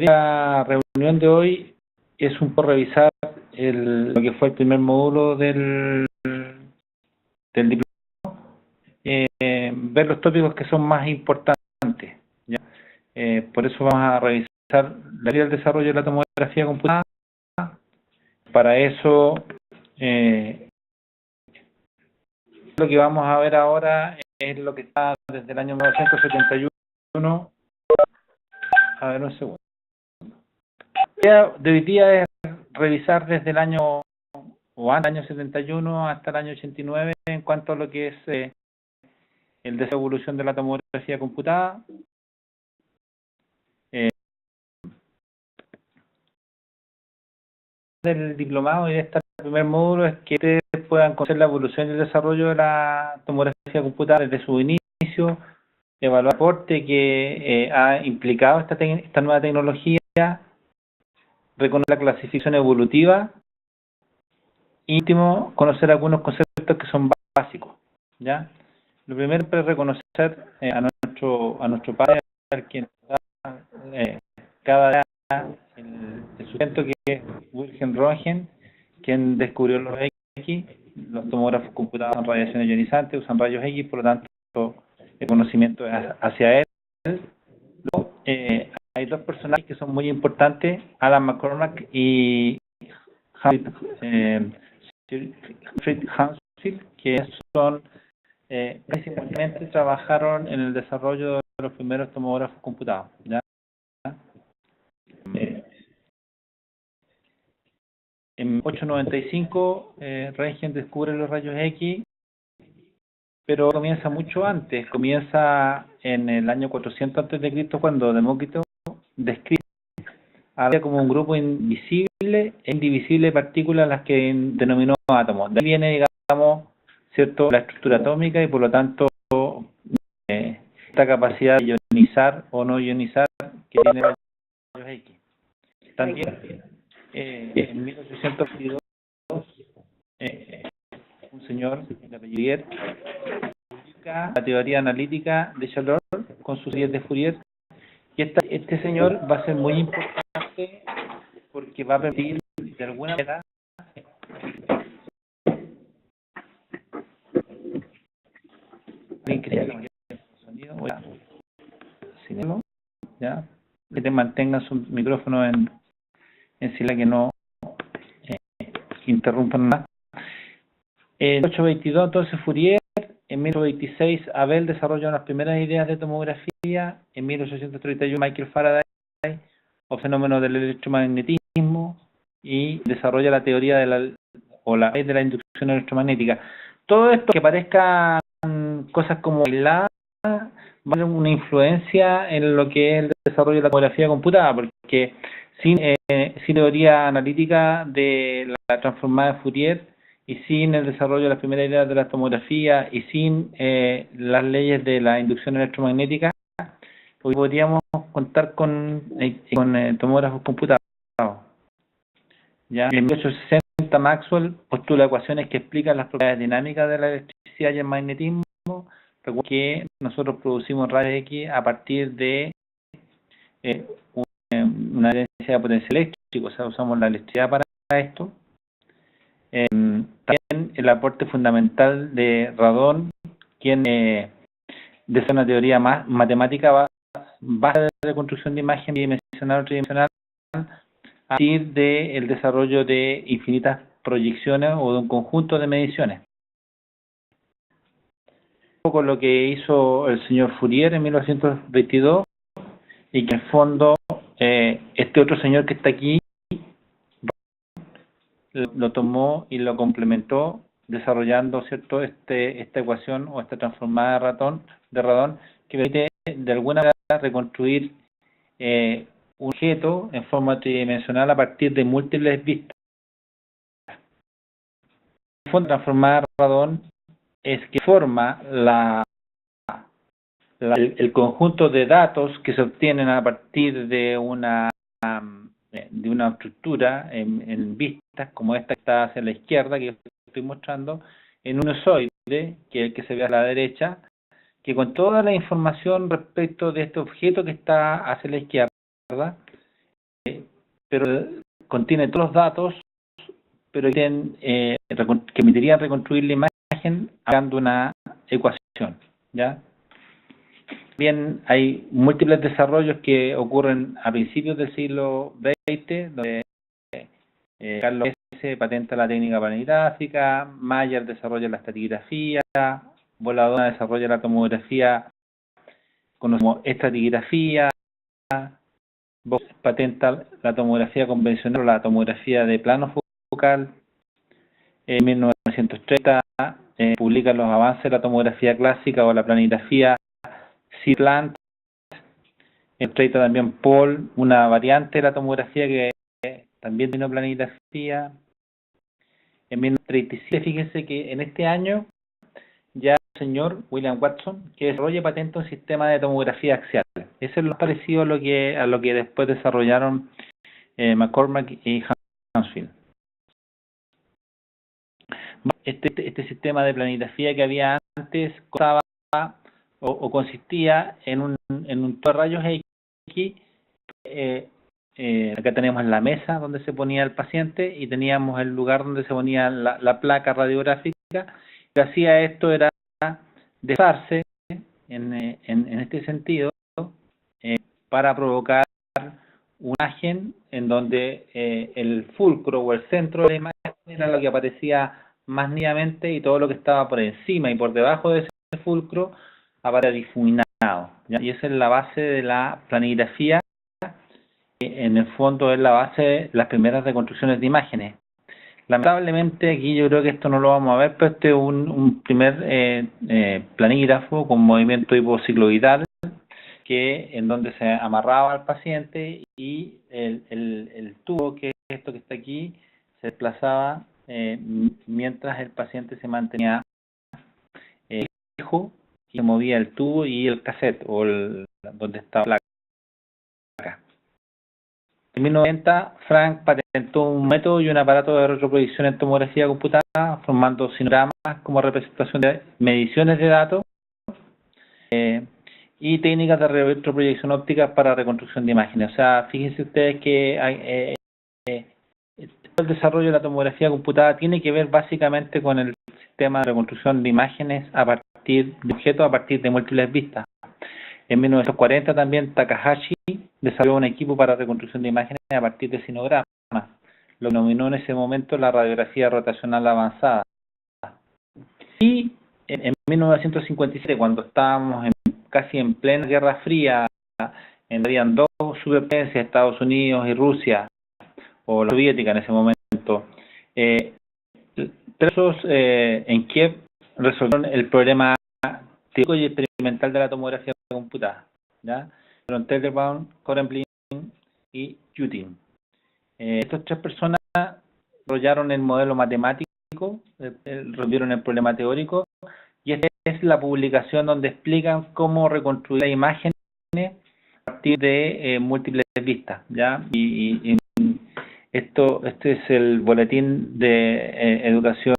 La reunión de hoy es un poco revisar lo que fue el primer módulo del diplomado, ver los tópicos que son más importantes, ¿ya? Por eso vamos a revisar la teoría del desarrollo de la tomografía computada. Para eso, lo que vamos a ver ahora es lo que está desde el año 1971. A ver, un segundo. La idea de hoy día es revisar desde el año, o antes del año 71 hasta el año 89, en cuanto a lo que es el desarrollo y evolución de la tomografía computada. Del diplomado y de este primer módulo es que ustedes puedan conocer la evolución y el desarrollo de la tomografía computada desde su inicio, evaluar el aporte que ha implicado esta nueva tecnología, reconocer la clasificación evolutiva y, último, conocer algunos conceptos que son básicos, ¿ya? Lo primero es reconocer a nuestro padre, quien da cada día el sustento, que es Wilhelm Röntgen, quien descubrió los X. Los tomógrafos computados usan radiaciones ionizantes, usan rayos X, por lo tanto el conocimiento es hacia él. Luego, hay dos personajes que son muy importantes, Alan McCormack y Fritz Hansfield, que son principalmente trabajaron en el desarrollo de los primeros tomógrafos computados, ¿ya? En 895 Röntgen descubre los rayos X, pero comienza mucho antes, comienza en el año 400 a.C., cuando Demócrito describe había como un grupo invisible e indivisible de partículas, las que denominó átomos. De ahí viene, digamos, cierto, la estructura atómica, y por lo tanto esta capacidad de ionizar o no ionizar que tiene los rayos X. También en 1822 un señor de apellido publica la teoría analítica de Charlotte con sus series de Fourier, y este señor va a ser muy importante porque va a permitir de alguna manera sonido, ¿ya? Que te mantenga su micrófono en silencio, que no interrumpan nada. En 1822 entonces Fourier, en 1826 Abel desarrolló las primeras ideas de tomografía, en 1831 Michael Faraday o fenómeno del electromagnetismo, y desarrolla la teoría de la ley de la inducción electromagnética. Todo esto, que parezcan cosas como aisladas, va a tener una influencia en lo que es el desarrollo de la tomografía computada, porque sin teoría analítica de la transformada de Fourier, y sin el desarrollo de las primeras ideas de la tomografía, y sin las leyes de la inducción electromagnética, hoy podríamos contar con tomógrafos computados. ¿Ya? En 1860 Maxwell postula ecuaciones que explican las propiedades dinámicas de la electricidad y el magnetismo. Recuerden que nosotros producimos rayos X a partir de una herencia de potencial eléctrico, o sea, usamos la electricidad para esto. También el aporte fundamental de Radon, quien desarrolla una teoría más matemática base de reconstrucción de imagen bidimensional o tridimensional a partir del desarrollo de infinitas proyecciones o de un conjunto de mediciones. Un poco lo que hizo el señor Fourier en 1922, y que en el fondo este otro señor que está aquí lo tomó y lo complementó desarrollando, ¿cierto?, esta ecuación o esta transformada de Radon, que permite de alguna manera reconstruir un objeto en forma tridimensional a partir de múltiples vistas. La forma transformada de Radon es que forma el conjunto de datos que se obtienen a partir de una estructura en vistas, como esta que está hacia la izquierda, que estoy mostrando, en un sinusoide, que es el que se ve a la derecha, que con toda la información respecto de este objeto que está hacia la izquierda, pero contiene todos los datos, pero que permitirían reconstruir la imagen aplicando una ecuación, ¿ya? Bien, hay múltiples desarrollos que ocurren a principios del siglo XX, donde Carlos S. patenta la técnica planigráfica, Mayer desarrolla la estratigrafía, Voladona desarrolla la tomografía conocida como estratigrafía, Box patenta la tomografía convencional o la tomografía de plano focal. En 1930 publica los avances de la tomografía clásica o la planigrafía C-Plant. En 30 también Paul, una variante de la tomografía que también tiene planigrafía. En 1937, fíjense que en este año ya el señor William Watson que desarrolla y patenta un sistema de tomografía axial. Eso es lo parecido a lo que después desarrollaron McCormack y Hounsfield. Este sistema de planigrafía que había antes consistía en un de rayos X. Acá tenemos la mesa donde se ponía el paciente y teníamos el lugar donde se ponía la placa radiográfica. Lo que hacía esto era desplazarse en este sentido para provocar una imagen en donde el fulcro o el centro de la imagen era lo que aparecía más nítidamente y todo lo que estaba por encima y por debajo de ese fulcro aparecía difuminado, ¿ya? Y esa es la base de la planigrafía. En el fondo es la base de las primeras reconstrucciones de imágenes. Lamentablemente aquí yo creo que esto no lo vamos a ver, pero este es un primer planígrafo con movimiento hipocicloidal en donde se amarraba al paciente y el tubo, que es esto que está aquí, se desplazaba mientras el paciente se mantenía fijo y se movía el tubo y el cassette o donde estaba la placa. En 1990, Frank patentó un método y un aparato de retroproyección en tomografía computada, formando sinogramas como representación de mediciones de datos y técnicas de retroproyección óptica para reconstrucción de imágenes. O sea, fíjense ustedes que el desarrollo de la tomografía computada tiene que ver básicamente con el sistema de reconstrucción de imágenes a partir de objetos, a partir de múltiples vistas. En 1940 también Takahashi desarrolló un equipo para reconstrucción de imágenes a partir de sinogramas, lo que denominó en ese momento la radiografía rotacional avanzada. Y en 1957, cuando estábamos casi en plena Guerra Fría, habían dos superpotencias, Estados Unidos y Rusia, o la soviética en ese momento, en Kiev resolvieron el problema teórico y experimental de la tomografía computada, ¿ya? Fueron Teitelbaum, Korenblin y Yutin. Estas tres personas desarrollaron el modelo matemático, resolvieron el problema teórico, y esta es la publicación donde explican cómo reconstruir las imágenes a partir de múltiples vistas, ¿ya? Este es el boletín de educación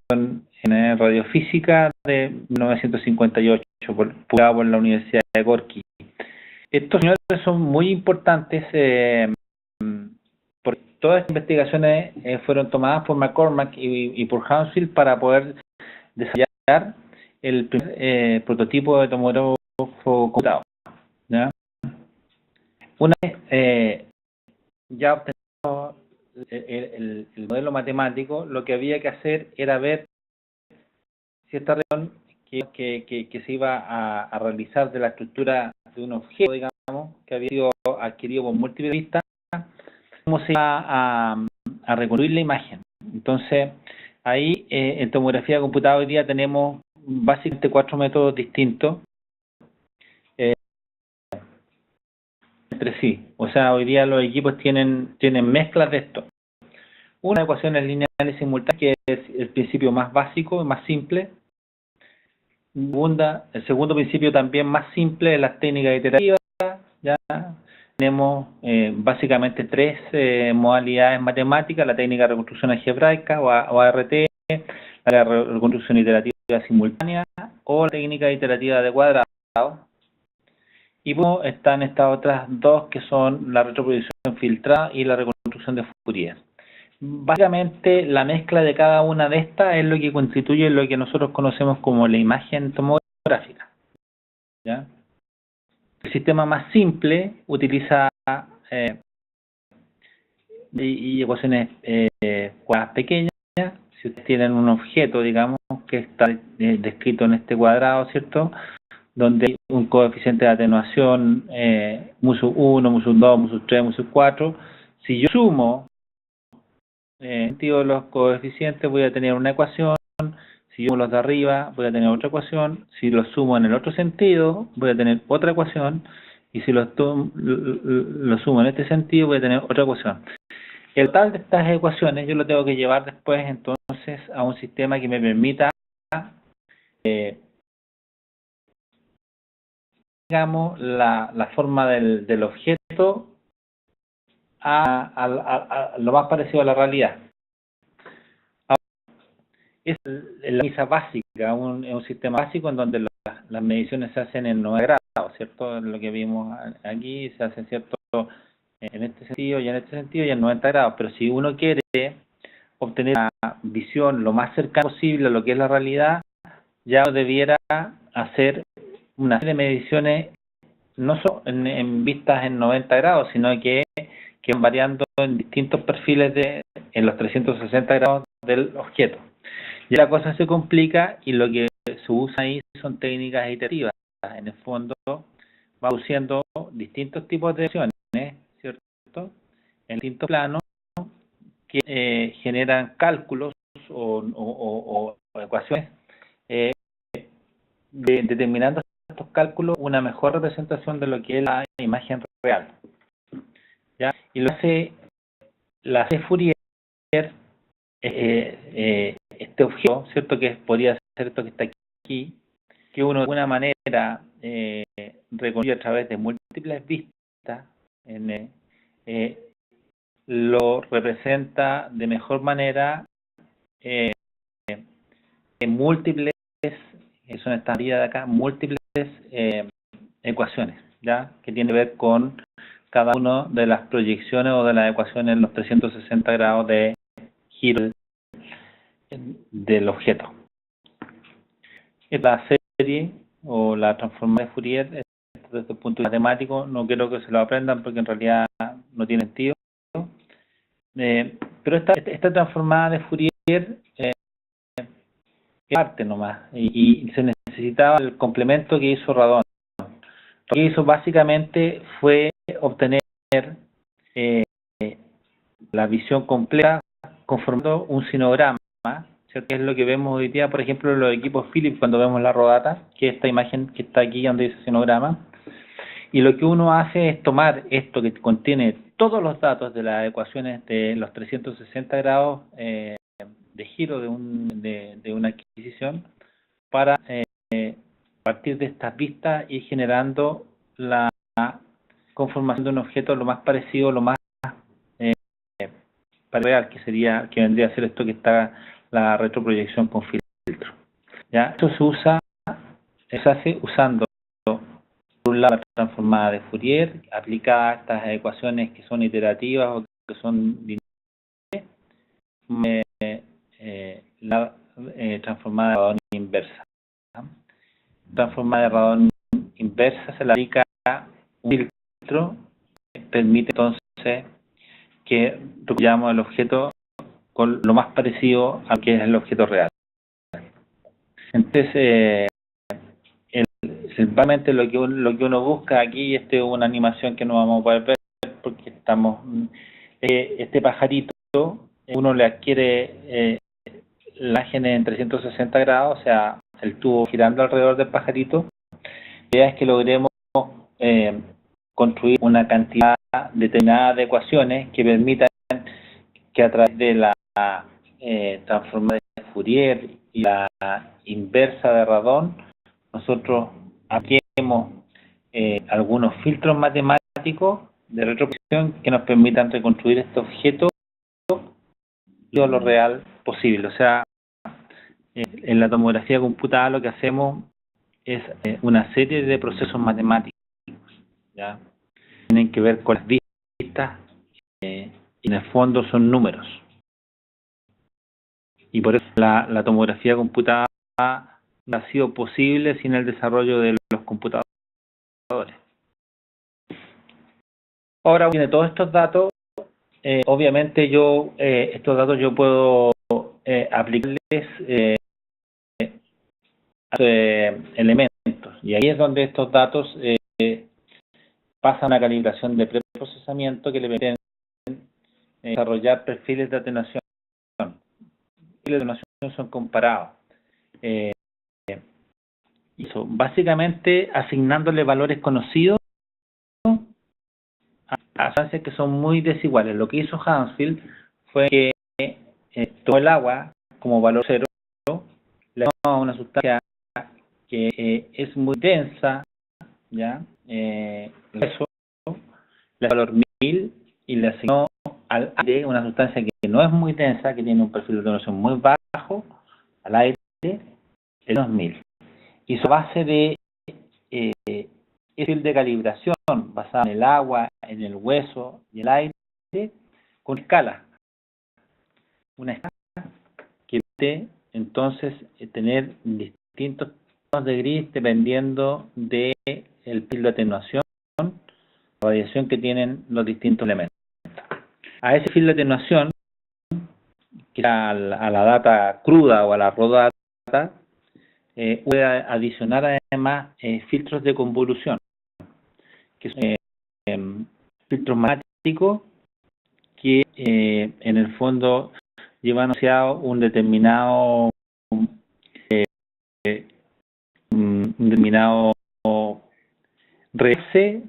en radiofísica de 1958, publicado por la Universidad de Gorky. Estos señores son muy importantes porque todas estas investigaciones fueron tomadas por McCormack y por Hounsfield para poder desarrollar el primer prototipo de tomógrafo computado, ¿ya? Una vez ya obtenido el modelo matemático, lo que había que hacer era ver si esta región que se iba a realizar de la estructura de un objeto, digamos, que había sido adquirido por múltiples vistas, cómo se iba a reconstruir la imagen. Entonces, ahí en tomografía computada hoy día tenemos básicamente 4 métodos distintos entre sí. O sea, hoy día los equipos tienen mezclas de esto. Una ecuación en lineales simultáneas, que es el principio más básico, más simple. El segundo principio también más simple es las técnicas iterativas. Ya tenemos básicamente 3 modalidades matemáticas: la técnica de reconstrucción algebraica o ART, la reconstrucción iterativa simultánea o la técnica iterativa de cuadrado. Y luego están estas otras dos que son la retroproyección filtrada y la reconstrucción de Fourier. Básicamente la mezcla de cada una de estas es lo que constituye lo que nosotros conocemos como la imagen tomográfica, ¿ya? El sistema más simple utiliza y ecuaciones cuadradas pequeñas. Si ustedes tienen un objeto, digamos, que está descrito en este cuadrado, ¿cierto?, donde hay un coeficiente de atenuación mu sub 1, mu sub 2, mu sub 3, mu sub 4. Si yo sumo los coeficientes, voy a tener una ecuación. Si yo sumo los de arriba, voy a tener otra ecuación. Si los sumo en el otro sentido, voy a tener otra ecuación. Y si los sumo en este sentido, voy a tener otra ecuación. El total de estas ecuaciones yo lo tengo que llevar después entonces a un sistema que me permita digamos la forma del objeto a lo más parecido a la realidad. Es la misa básica, es un sistema básico en donde las mediciones se hacen en 90 grados, ¿cierto? Lo que vimos aquí se hace, ¿cierto?, en este sentido y en este sentido y en 90 grados, pero si uno quiere obtener una visión lo más cercana posible a lo que es la realidad, ya debiera hacer una serie de mediciones no solo en vistas en 90 grados, sino que van variando en distintos perfiles en los 360 grados del objeto. Y la cosa se complica y lo que se usa ahí son técnicas iterativas. En el fondo va produciendo distintos tipos de acciones, ¿cierto?, en distintos planos que generan cálculos o ecuaciones determinando estos cálculos una mejor representación de lo que es la imagen real, ¿ya? Y lo hace Fourier, este objeto, ¿cierto?, que podría ser esto que está aquí, que uno de alguna manera reconstruye a través de múltiples vistas, lo representa de mejor manera en múltiples, son estas vías de acá, múltiples ecuaciones, ¿ya?, que tiene que ver con cada una de las proyecciones o de las ecuaciones en los 360 grados de giro del objeto. Esta serie o la transformada de Fourier, desde el punto de vista matemático, no quiero que se lo aprendan porque en realidad no tiene sentido. Pero esta transformada de Fourier es parte nomás y se necesitaba el complemento que hizo Radon. Lo que hizo básicamente fue obtener la visión completa conformando un sinograma, ¿cierto?, que es lo que vemos hoy día, por ejemplo, en los equipos Philips cuando vemos la rodata, que es esta imagen que está aquí donde dice sinograma. Y lo que uno hace es tomar esto que contiene todos los datos de las ecuaciones de los 360 grados de giro de una adquisición para a partir de estas vistas ir generando la conformación de un objeto lo más parecido, lo más real, que vendría a ser esto que está la retroproyección con filtro. ¿Ya? Esto se hace usando por un lado la transformada de Fourier aplicada a estas ecuaciones que son iterativas o que son lineales, la transformada de Radon inversa. Transformada de Radon inversa se la aplica a un filtro que permite entonces que reconstruyamos el objeto con lo más parecido a lo que es el objeto real. Entonces, principalmente lo que uno busca aquí, es una animación que no vamos a poder ver porque estamos este pajarito, uno le adquiere la imagen en 360 grados, o sea, el tubo girando alrededor del pajarito. La idea es que logremos construir una cantidad determinada de ecuaciones que permitan que a través de la transformada de Fourier y la inversa de Radon nosotros apliquemos algunos filtros matemáticos de retroproyección que nos permitan reconstruir este objeto lo real posible. O sea, en la tomografía computada lo que hacemos es una serie de procesos matemáticos ¿ya? Tienen que ver con las vistas, y en el fondo son números. Y por eso la tomografía computada no ha sido posible sin el desarrollo de los computadores. Ahora tiene todos estos datos, obviamente estos datos yo puedo aplicarles elementos, y ahí es donde estos datos pasan a una calibración de preprocesamiento que le permiten desarrollar perfiles de atenuación. Los perfiles de atenuación son comparados. Eso, básicamente asignándole valores conocidos a sustancias que son muy desiguales. Lo que hizo Hansfield fue que tomó el agua como valor cero, le tomó a una sustancia que es muy densa, ¿ya? Eso, le valor 1000 y le asignó al aire una sustancia que no es muy densa, que tiene un perfil de atenuación muy bajo, al aire el 2000. Y su base de perfil de calibración basada en el agua, en el hueso y el aire, con escala. Una escala que puede entonces tener distintos tonos de gris dependiendo del perfil de atenuación, la radiación que tienen los distintos elementos. A ese perfil de atenuación, que es a la data cruda o a la raw data, puede adicionar además filtros de convolución, que son filtros matemáticos que en el fondo llevan asociado un determinado rece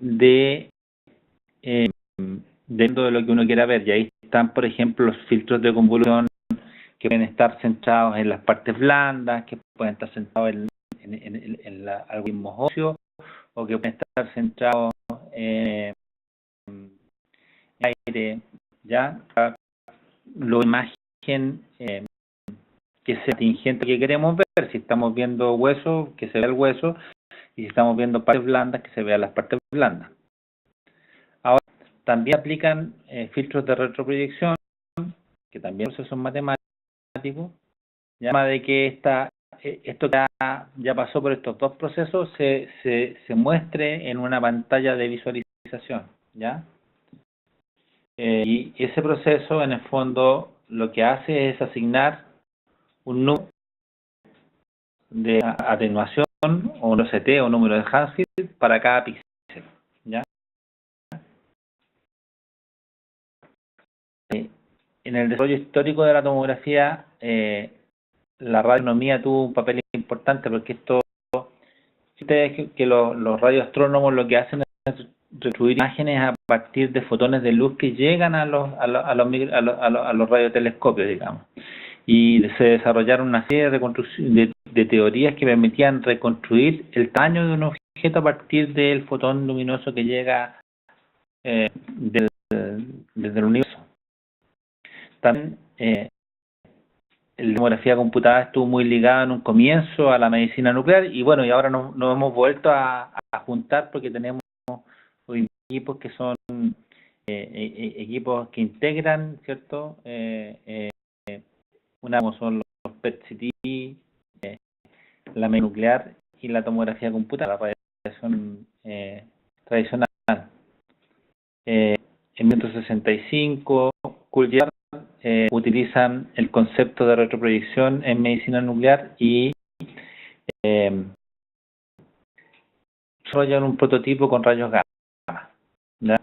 dentro de lo que uno quiera ver. Y ahí están, por ejemplo, los filtros de convolución que pueden estar centrados en las partes blandas, que pueden estar centrados en algoritmos óseos, o que pueden estar centrados en aire, ¿ya? La imagen que sea atingente que queremos ver. Si estamos viendo hueso, que se vea el hueso, y si estamos viendo partes blandas, que se vean las partes blandas. Ahora, también aplican filtros de retroproyección, que también son matemáticos, llama de que esto que ya pasó por estos dos procesos se muestre en una pantalla de visualización, ¿ya? Y ese proceso, en el fondo, lo que hace es asignar un número de atenuación, o un OCT, o número de Hansfield, para cada píxel, ¿ya? En el desarrollo histórico de la tomografía, la radioastronomía tuvo un papel importante, porque que los radioastrónomos lo que hacen es reconstruir imágenes a partir de fotones de luz que llegan a los radiotelescopios, digamos. Y se desarrollaron una serie de teorías que permitían reconstruir el tamaño de un objeto a partir del fotón luminoso que llega desde el universo. También la tomografía computada estuvo muy ligada en un comienzo a la medicina nuclear, y bueno, y ahora nos hemos vuelto a juntar porque tenemos equipos que son equipos que integran, ¿cierto? Una como son los PET-CT, la medicina nuclear y la tomografía computada, la radiación tradicional. En 1965, Kuljard utilizan el concepto de retroproyección en medicina nuclear y desarrollan un prototipo con rayos gamma, ¿ya?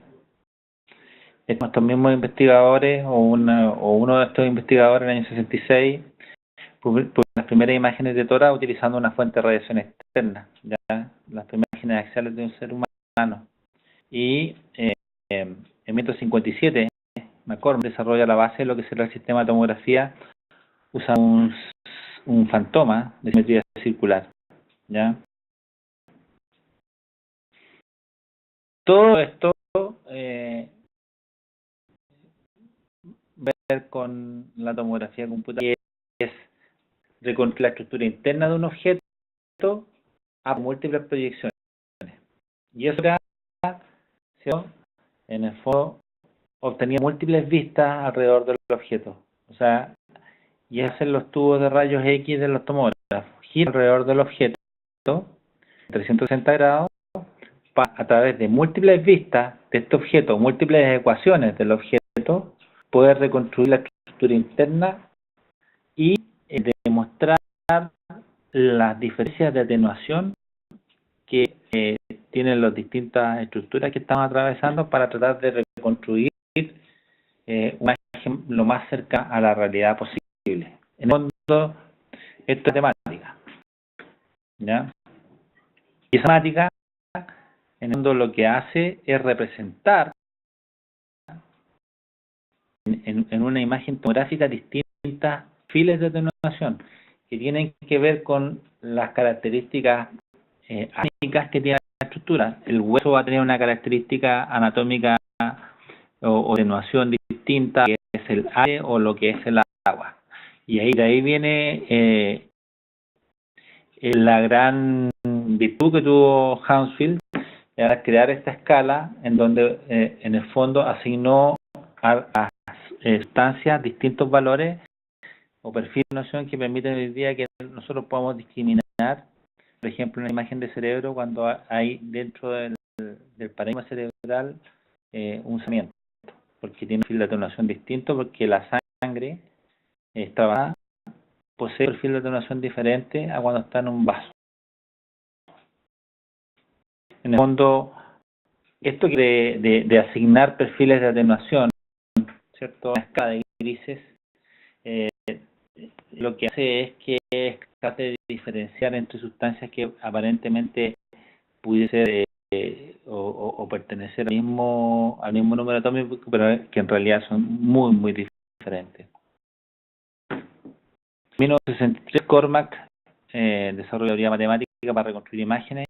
Estos mismos investigadores, o uno de estos investigadores en el año 66, publicó las primeras imágenes de tórax utilizando una fuente de radiación externa, ¿ya? Las primeras imágenes axiales de un ser humano. Y en 1957, McCormick desarrolla la base de lo que será el sistema de tomografía, usa un fantoma de simetría circular, ¿ya? Todo esto ver con la tomografía computada, que es reconstruir la estructura interna de un objeto a múltiples proyecciones. Y eso era en el fondo obtenía múltiples vistas alrededor del objeto. O sea, y hacen los tubos de rayos X de los tomógrafos, giran alrededor del objeto 360 grados a través de múltiples vistas de este objeto, múltiples ecuaciones del objeto, poder reconstruir la estructura interna y demostrar las diferencias de atenuación que tienen las distintas estructuras que estamos atravesando para tratar de reconstruir una imagen lo más cerca a la realidad posible. En el fondo, esto es temática, ¿ya? Y esa temática, en el fondo, lo que hace es representar en una imagen tomográfica distintas filas de atenuación que tienen que ver con las características anatómicas que tiene la estructura. El hueso va a tener una característica anatómica o atenuación distinta, que es el aire o lo que es el agua. Y de ahí viene la gran virtud que tuvo Hounsfield, era crear esta escala en donde en el fondo asignó a sustancias distintos valores o perfiles de noción que permiten hoy día que nosotros podamos discriminar, por ejemplo, una imagen de cerebro cuando hay dentro del parénquima cerebral un cimiento, porque tiene un perfil de atenuación distinto, porque la sangre posee un perfil de atenuación diferente a cuando está en un vaso. En el fondo, esto de asignar perfiles de atenuación, ¿cierto? Una escala de grises, lo que hace es que es capaz de diferenciar entre sustancias que aparentemente pudiesen ser o pertenecer al mismo número atómico, pero que en realidad son muy, muy diferentes. En 1963, Cormack desarrolló teoría matemática para reconstruir imágenes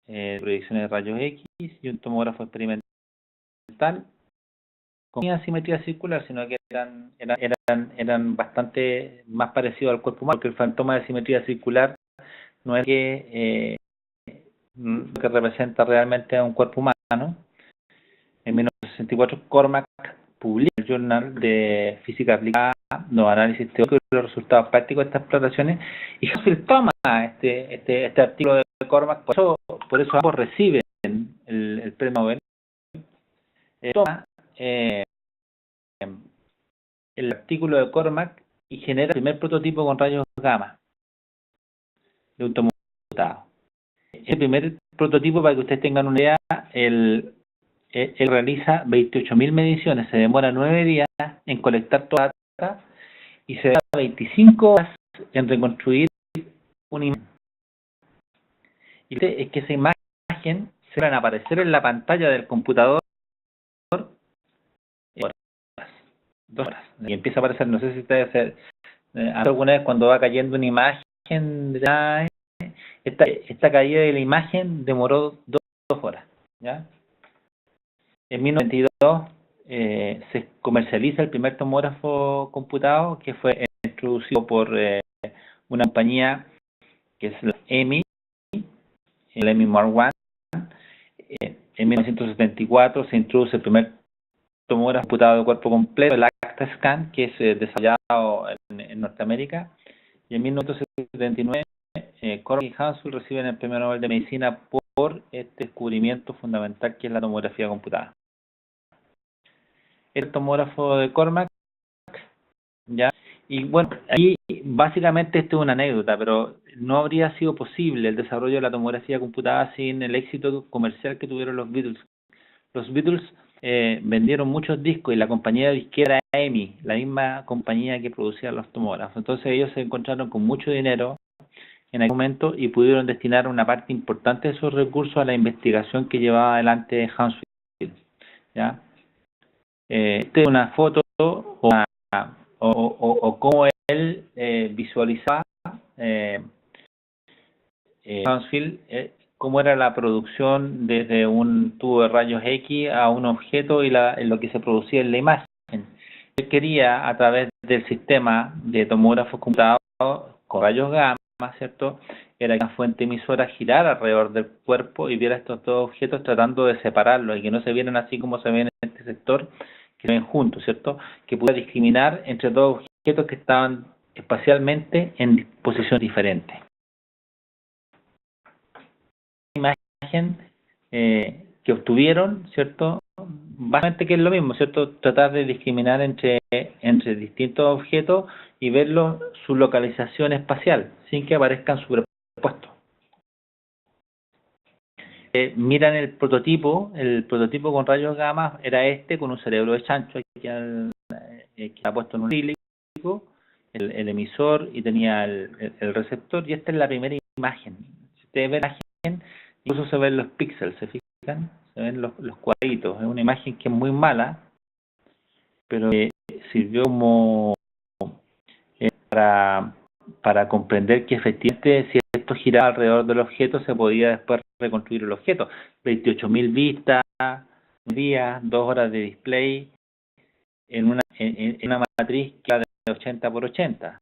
de proyecciones de rayos X y un tomógrafo experimental con asimetría circular, sino que eran bastante más parecidos al cuerpo humano, porque el fantoma de simetría circular no es que representa realmente a un cuerpo humano. En 1964, Cormack publica el Journal de Física Aplicada, los análisis teóricos y los resultados prácticos de estas exploraciones, y Hounsfield toma este artículo de Cormack, por eso ambos reciben el premio Nobel. Toma el artículo de Cormack y genera el primer prototipo con rayos gamma de un tomógrafo computado. El primer prototipo, para que ustedes tengan una idea, él realiza 28.000 mediciones, se demora 9 días en colectar toda la data y se demora 25 horas en reconstruir una imagen. Y es que esa imagen se va a aparecer en la pantalla del computador 2 horas. Y empieza a aparecer, no sé si ustedes alguna vez cuando va cayendo una imagen, esta caída de la imagen demoró 2 horas, ¿ya? En 1992 se comercializa el primer tomógrafo computado, que fue introducido por una compañía que es la EMI, el EMI Mark I. En 1974 se introduce el primer tomógrafo computado de cuerpo completo, el ActaScan, que es desarrollado en Norteamérica. Y en 1979 Cormack y Hounsfield reciben el premio Nobel de Medicina por este descubrimiento fundamental que es la tomografía computada. El tomógrafo de Cormack, ¿ya? Y bueno, aquí básicamente esto es una anécdota, pero no habría sido posible el desarrollo de la tomografía computada sin el éxito comercial que tuvieron los Beatles. Los Beatles vendieron muchos discos y la compañía disquera era EMI, la misma compañía que producía los tomógrafos. Entonces ellos se encontraron con mucho dinero en aquel momento y pudieron destinar una parte importante de esos recursos a la investigación que llevaba adelante Hounsfield, ¿ya? Esta es una foto o cómo él visualizaba Hounsfield, cómo era la producción desde un tubo de rayos X a un objeto y lo que se producía en la imagen. Él quería, a través del sistema de tomógrafos computados con rayos gamma, ¿cierto? Era que una fuente emisora girara alrededor del cuerpo y viera estos dos objetos tratando de separarlos y que no se vieran así como se ven en este sector, que se ven juntos, ¿cierto? Que pudiera discriminar entre dos objetos que estaban espacialmente en posiciones diferentes. Imagen que obtuvieron, ¿cierto? Básicamente que es lo mismo, ¿cierto? Tratar de discriminar entre distintos objetos y ver su localización espacial, sin que aparezcan superpuestos. Miran el prototipo con rayos gamma era este, con un cerebro de chancho que está puesto en un cilíndrico, el emisor y tenía el receptor, y esta es la primera imagen. Si ustedes ven la imagen, incluso se ven los píxeles, ¿se fijan? Se ven los cuadritos. Es una imagen que es muy mala, pero sirvió como para comprender que efectivamente si esto giraba alrededor del objeto se podía después reconstruir el objeto. 28.000 vistas, un día, 2 horas de display en una matriz que era de 80 por 80.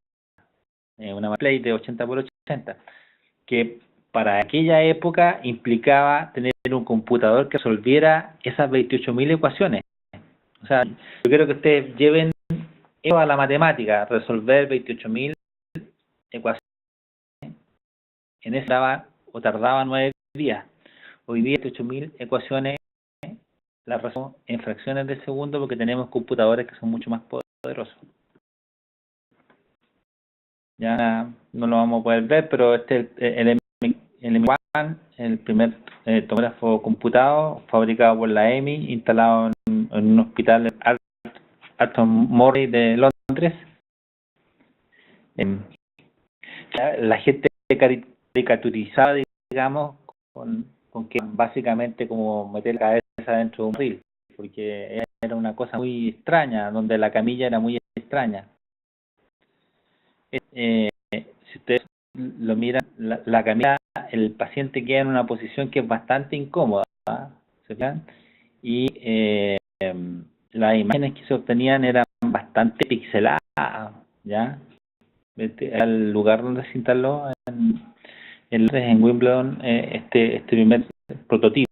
Una display de 80 por 80, que para aquella época implicaba tener un computador que resolviera esas 28.000 ecuaciones. O sea, yo quiero que ustedes lleven eso a la matemática, resolver 28.000 ecuaciones. En eso tardaba 9 días. Hoy día 28.000 ecuaciones las resolvemos en fracciones de segundo porque tenemos computadores que son mucho más poderosos. Ya no lo vamos a poder ver, pero este es el M1, el primer tomógrafo computado fabricado por la EMI, instalado en un hospital Alton Morley de Londres. La gente caricaturizada, digamos, con que básicamente como meter la cabeza dentro de un reel, porque era una cosa muy extraña, donde la camilla era muy extraña. Si ustedes lo miran, la camilla, el paciente queda en una posición que es bastante incómoda, ¿se fijan? Y las imágenes que se obtenían eran bastante pixeladas, ¿ya? Al lugar donde se instaló en Wimbledon este primer prototipo.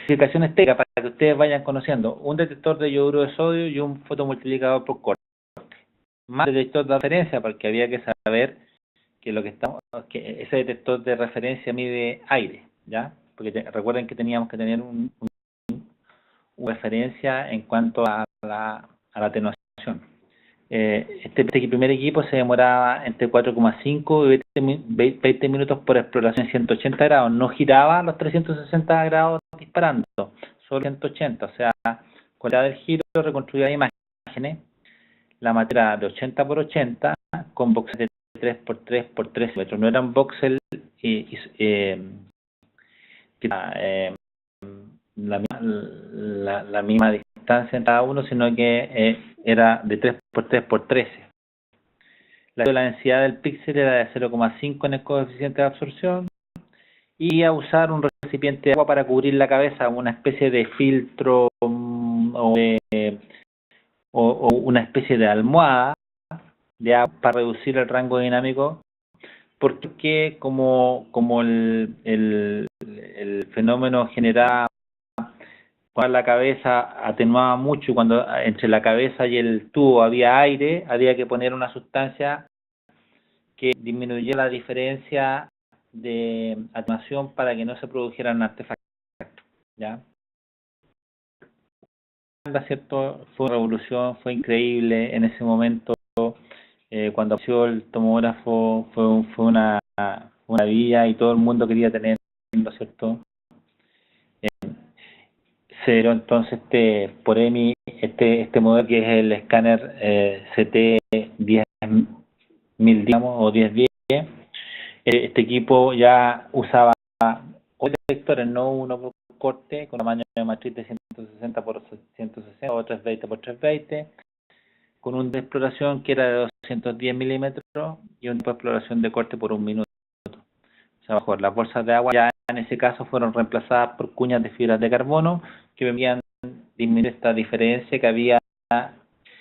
Explicaciones técnicas para que ustedes vayan conociendo: un detector de yoduro de sodio y un fotomultiplicador por corte. Más detector de referencia, porque había que saber que que ese detector de referencia mide aire, ¿ya? Porque recuerden que teníamos que tener una referencia en cuanto a la atenuación. Este primer equipo se demoraba entre 4,5 y 20 minutos por exploración en 180 grados. No giraba los 360 grados disparando, solo 180. O sea, con la del giro reconstruía imágenes. La materia de 80 por 80 con voxels de 3 por 3 por 3 metros. No eran voxels la misma distancia en cada uno, sino que era de 3 por 3 por 13. La densidad del píxel era de 0,5 en el coeficiente de absorción, y a usar un recipiente de agua para cubrir la cabeza, una especie de filtro o una especie de almohada de agua para reducir el rango dinámico, porque como el fenómeno generaba cuando la cabeza atenuaba mucho, cuando entre la cabeza y el tubo había aire, había que poner una sustancia que disminuyera la diferencia de atenuación para que no se produjeran artefactos, ¿ya? ¿Cierto? Fue una revolución, fue increíble en ese momento. Cuando apareció el tomógrafo fue una vía y todo el mundo quería tenerlo, ¿cierto? Se dio entonces por EMI este modelo que es el escáner CT10000, digamos, o 1010. Este equipo ya usaba 8 detectores, no uno por corte, con tamaño de matriz de 160 por 160 o 320 por 320, con un de exploración que era de 210 milímetros y un tipo de exploración de corte por 1 minuto. O sea, mejor, las bolsas de agua ya en ese caso fueron reemplazadas por cuñas de fibras de carbono que permitían disminuir esta diferencia que había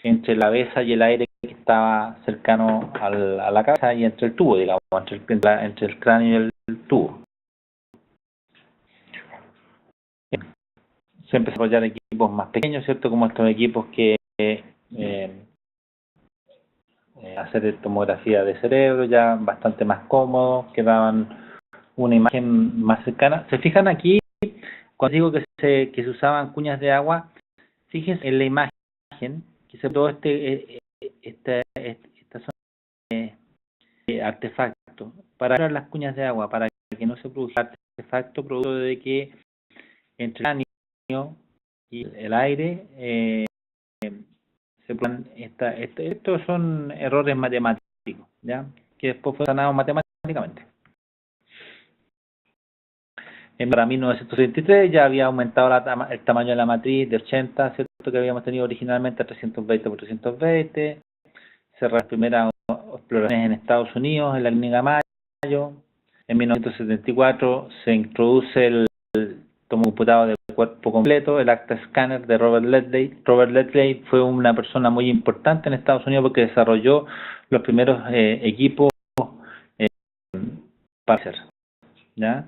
entre la cabeza y el aire que estaba cercano a la cabeza y entre el tubo, digamos, entre el cráneo y el tubo. Se empezó a desarrollar equipos más pequeños, ¿cierto? Como estos equipos que hacer tomografía de cerebro, ya bastante más cómodos, que daban una imagen más cercana. ¿Se fijan aquí? Cuando digo que se usaban cuñas de agua, fíjense en la imagen, que se todo esta zona de artefacto. Para las cuñas de agua, para que no se produjera artefacto producto de que entre el cráneo y el aire se puedan estos son errores matemáticos, ¿ya? Que después fueron sanados matemáticamente. Para 1933 ya había aumentado el tamaño de la matriz de 80, ¿cierto? Que habíamos tenido originalmente a 320 por 320. Cerrar las primeras exploraciones en Estados Unidos, en la línea Mayo. En 1974 se introduce el tomocomputado de cuerpo completo, el Acta Scanner de Robert Ledley. Robert Ledley fue una persona muy importante en Estados Unidos porque desarrolló los primeros equipos para hacer, ¿ya?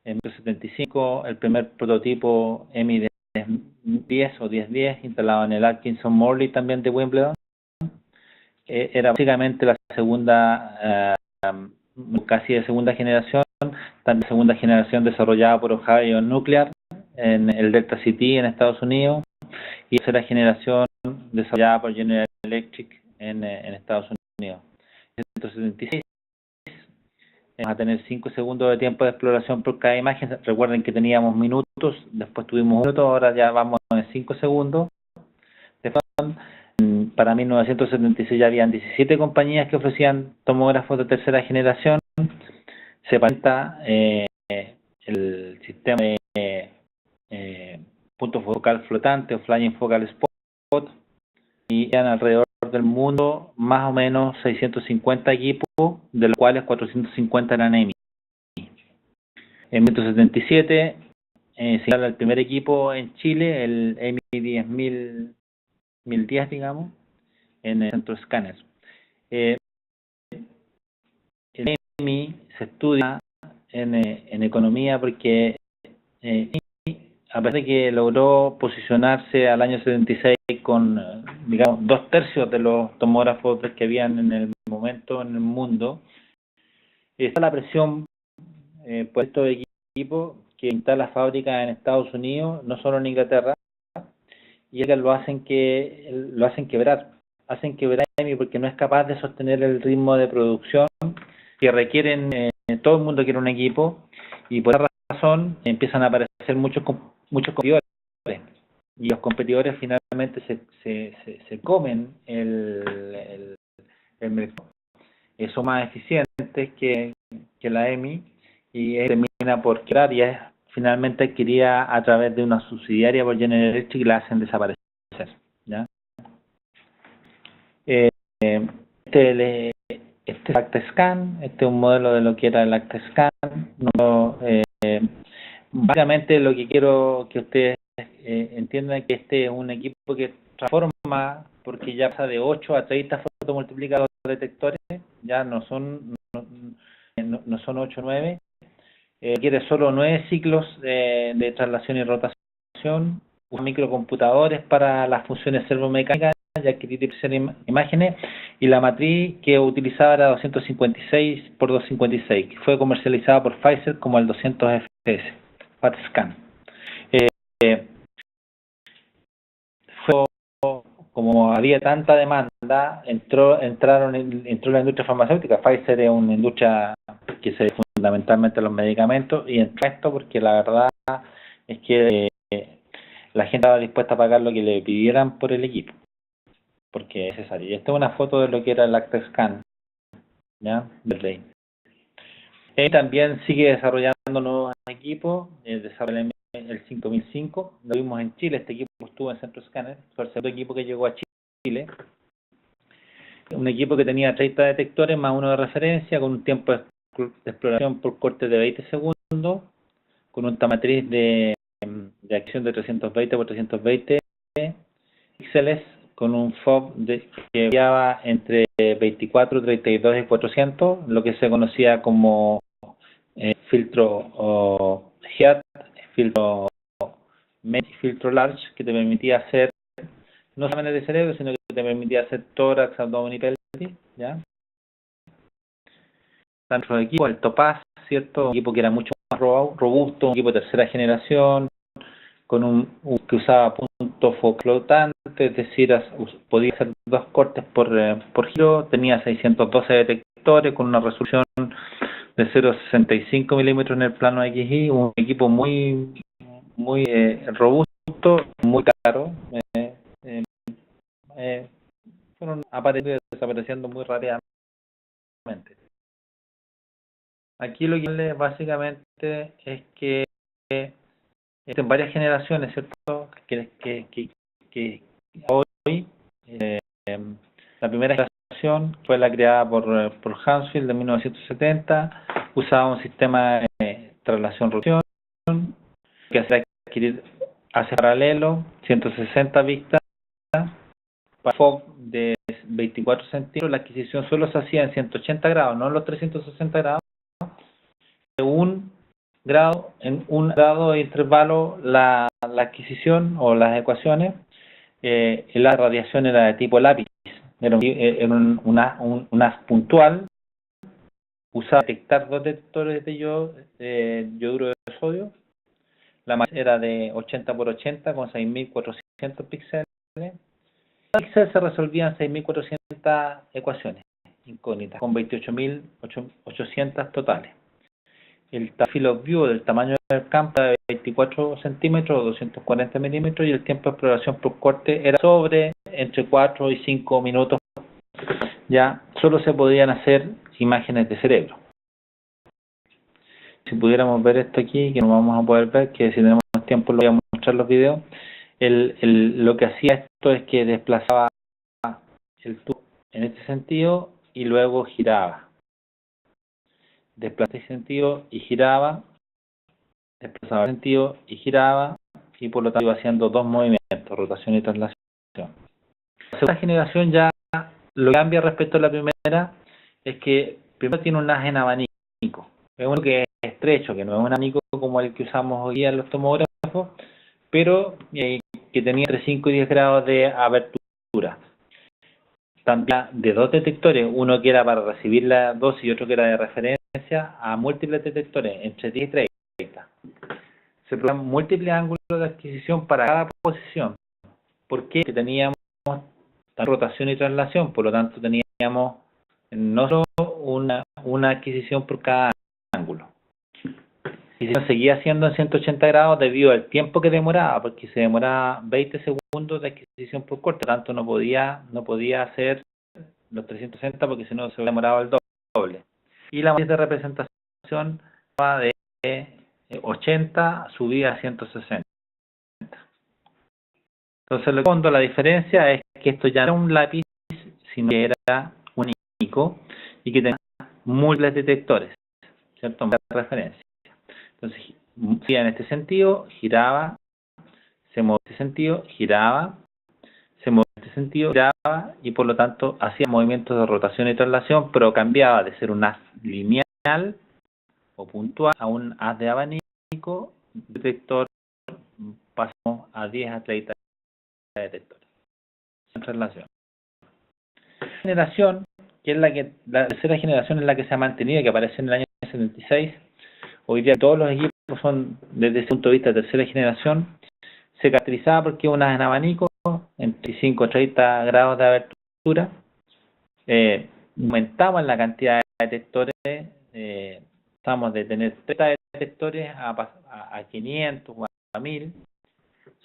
En 1975 el primer prototipo EMI 10 o 1010 instalado en el Atkinson Morley también de Wimbledon. Era básicamente la segunda, casi de segunda generación, también segunda generación desarrollada por Ohio Nuclear en el Delta City en Estados Unidos, y tercera generación desarrollada por General Electric en Estados Unidos. En 1976 vamos a tener 5 segundos de tiempo de exploración por cada imagen. Recuerden que teníamos minutos, después tuvimos un minuto, ahora ya vamos en 5 segundos. Para 1976 ya habían 17 compañías que ofrecían tomógrafos de tercera generación. Se patenta el sistema de punto focal flotante o Flying Focal Spot, y eran alrededor del mundo más o menos 650 equipos, de los cuales 450 eran EMI. En 1977 se instala el primer equipo en Chile, el EMI 1010, digamos, en el centro Scanner. El EMI se estudia en economía porque a pesar de que logró posicionarse al año 76 con, digamos, 2/3 de los tomógrafos que habían en el momento en el mundo, está la presión por estos equipos que instala fábricas en Estados Unidos, no solo en Inglaterra, y ellas lo hacen quebrar porque no es capaz de sostener el ritmo de producción que requieren. Todo el mundo quiere un equipo, y por esa razón empiezan a aparecer muchos competidores, y los competidores finalmente se comen el mercado. Son más eficientes que la EMI, y termina por quebrar, y es finalmente adquirida a través de una subsidiaria por General Electric, y la hacen desaparecer, ¿ya? Este es ActaScan, este es un modelo de lo que era el ActaScan. Básicamente lo que quiero que ustedes entiendan es que este es un equipo que transforma, porque ya pasa de 8 a 30 fotomultiplicadores detectores, ya no son 8 o 9, requiere solo 9 ciclos de traslación y rotación, usa microcomputadores para las funciones servomecánicas, ya que tiene imágenes, y la matriz que utilizaba era 256 por 256, que fue comercializada por Pfizer como el 200 FPS, FATScan. Como había tanta demanda, entró la industria farmacéutica. Pfizer es una industria que se dedica fundamentalmente a los medicamentos, y entró esto porque la verdad es que la gente estaba dispuesta a pagar lo que le pidieran por el equipo, porque es necesario. Y esta es una foto de lo que era el ActaScan, ¿ya? También sigue desarrollando nuevos equipos, desarrolló el 5005, lo vimos en Chile. Este equipo estuvo en Centro Scanner, fue el segundo equipo que llegó a Chile, un equipo que tenía 30 detectores más uno de referencia, con un tiempo de exploración por corte de 20 segundos, con una matriz de acción de 320 por 320 píxeles, con un FOB que variaba entre 24, 32 y 400, lo que se conocía como filtro HEAT, filtro MED, filtro large, que te permitía hacer no solamente de cerebro, sino que te permitía hacer tórax, abdomen y pelvis, ¿ya? Tanto el equipo, el Topaz, ¿cierto? Un equipo que era mucho más robusto, un equipo de tercera generación, con un que usaba punto flotantes, es decir, podía hacer 2 cortes por giro, tenía 612 detectores con una resolución de 0,65 milímetros en el plano XY, un equipo muy robusto, muy caro, fueron apareciendo y desapareciendo muy rápidamente. Aquí lo que básicamente es que en varias generaciones, ¿cierto? Que hoy la primera generación fue la creada por Hansfield en 1970, usaba un sistema de traslación-rotación que hacía adquirir hacia paralelo 160 vistas para FOV de 24 centímetros. La adquisición solo se hacía en 180 grados, no en los 360 grados, de un grado, en un grado de intervalo la adquisición o las ecuaciones. La radiación era de tipo lápiz, era una puntual, usaba detectar 2 detectores de yoduro de sodio. La masa era de 80 por 80 con 6.400 píxeles. Cada píxel se resolvía en 6.400 ecuaciones incógnitas con 28.800 totales. El field of view del tamaño del campo era de 24 centímetros o 240 milímetros y el tiempo de exploración por corte era entre 4 y 5 minutos. Ya solo se podían hacer imágenes de cerebro. Si pudiéramos ver esto aquí, que no vamos a poder ver, que si tenemos tiempo lo voy a mostrar los videos. Lo que hacía esto es que desplazaba el tubo en este sentido y luego giraba. Desplazaba en este sentido y giraba, desplazaba en sentido y giraba, y por lo tanto iba haciendo 2 movimientos, rotación y traslación. La segunda generación ya lo que cambia respecto a la primera es que primero tiene un haz en abanico. Es uno que es estrecho, que no es un abanico como el que usamos hoy día en los tomógrafos, pero que tenía entre 5 y 10 grados de abertura. También de 2 detectores, uno que era para recibir la dosis y otro que era de referencia, a múltiples detectores, entre 10 y 30. Se programan múltiples ángulos de adquisición para cada posición. ¿Por qué? Porque teníamos rotación y traslación, por lo tanto teníamos no solo una adquisición por cada ángulo. Y se seguía haciendo en 180 grados debido al tiempo que demoraba, porque se demoraba 20 segundos de adquisición por corte, por lo tanto no podía hacer los 360 porque si no se demoraba el doble. Y la matriz de representación va de 80 subía a 160. Entonces, la diferencia es que esto ya no era un lápiz, sino que era único y que tenía múltiples detectores, ¿cierto? De referencia. Entonces, en este sentido, giraba, se movía en este sentido, giraba, se movía en este sentido, giraba, y por lo tanto hacía movimientos de rotación y traslación, pero cambiaba de ser un haz lineal o puntual a un haz de abanico, detector, pasamos a 10 a 30 detectores en relación. Generación, que es la tercera generación es la que se ha mantenido, que aparece en el año 76. Hoy día todos los equipos son, desde ese punto de vista de tercera generación, se caracterizaba porque una en abanico, entre 5 a 30 grados de abertura, aumentaban la cantidad de detectores, pasamos de tener 30 detectores a 500 o a 1000,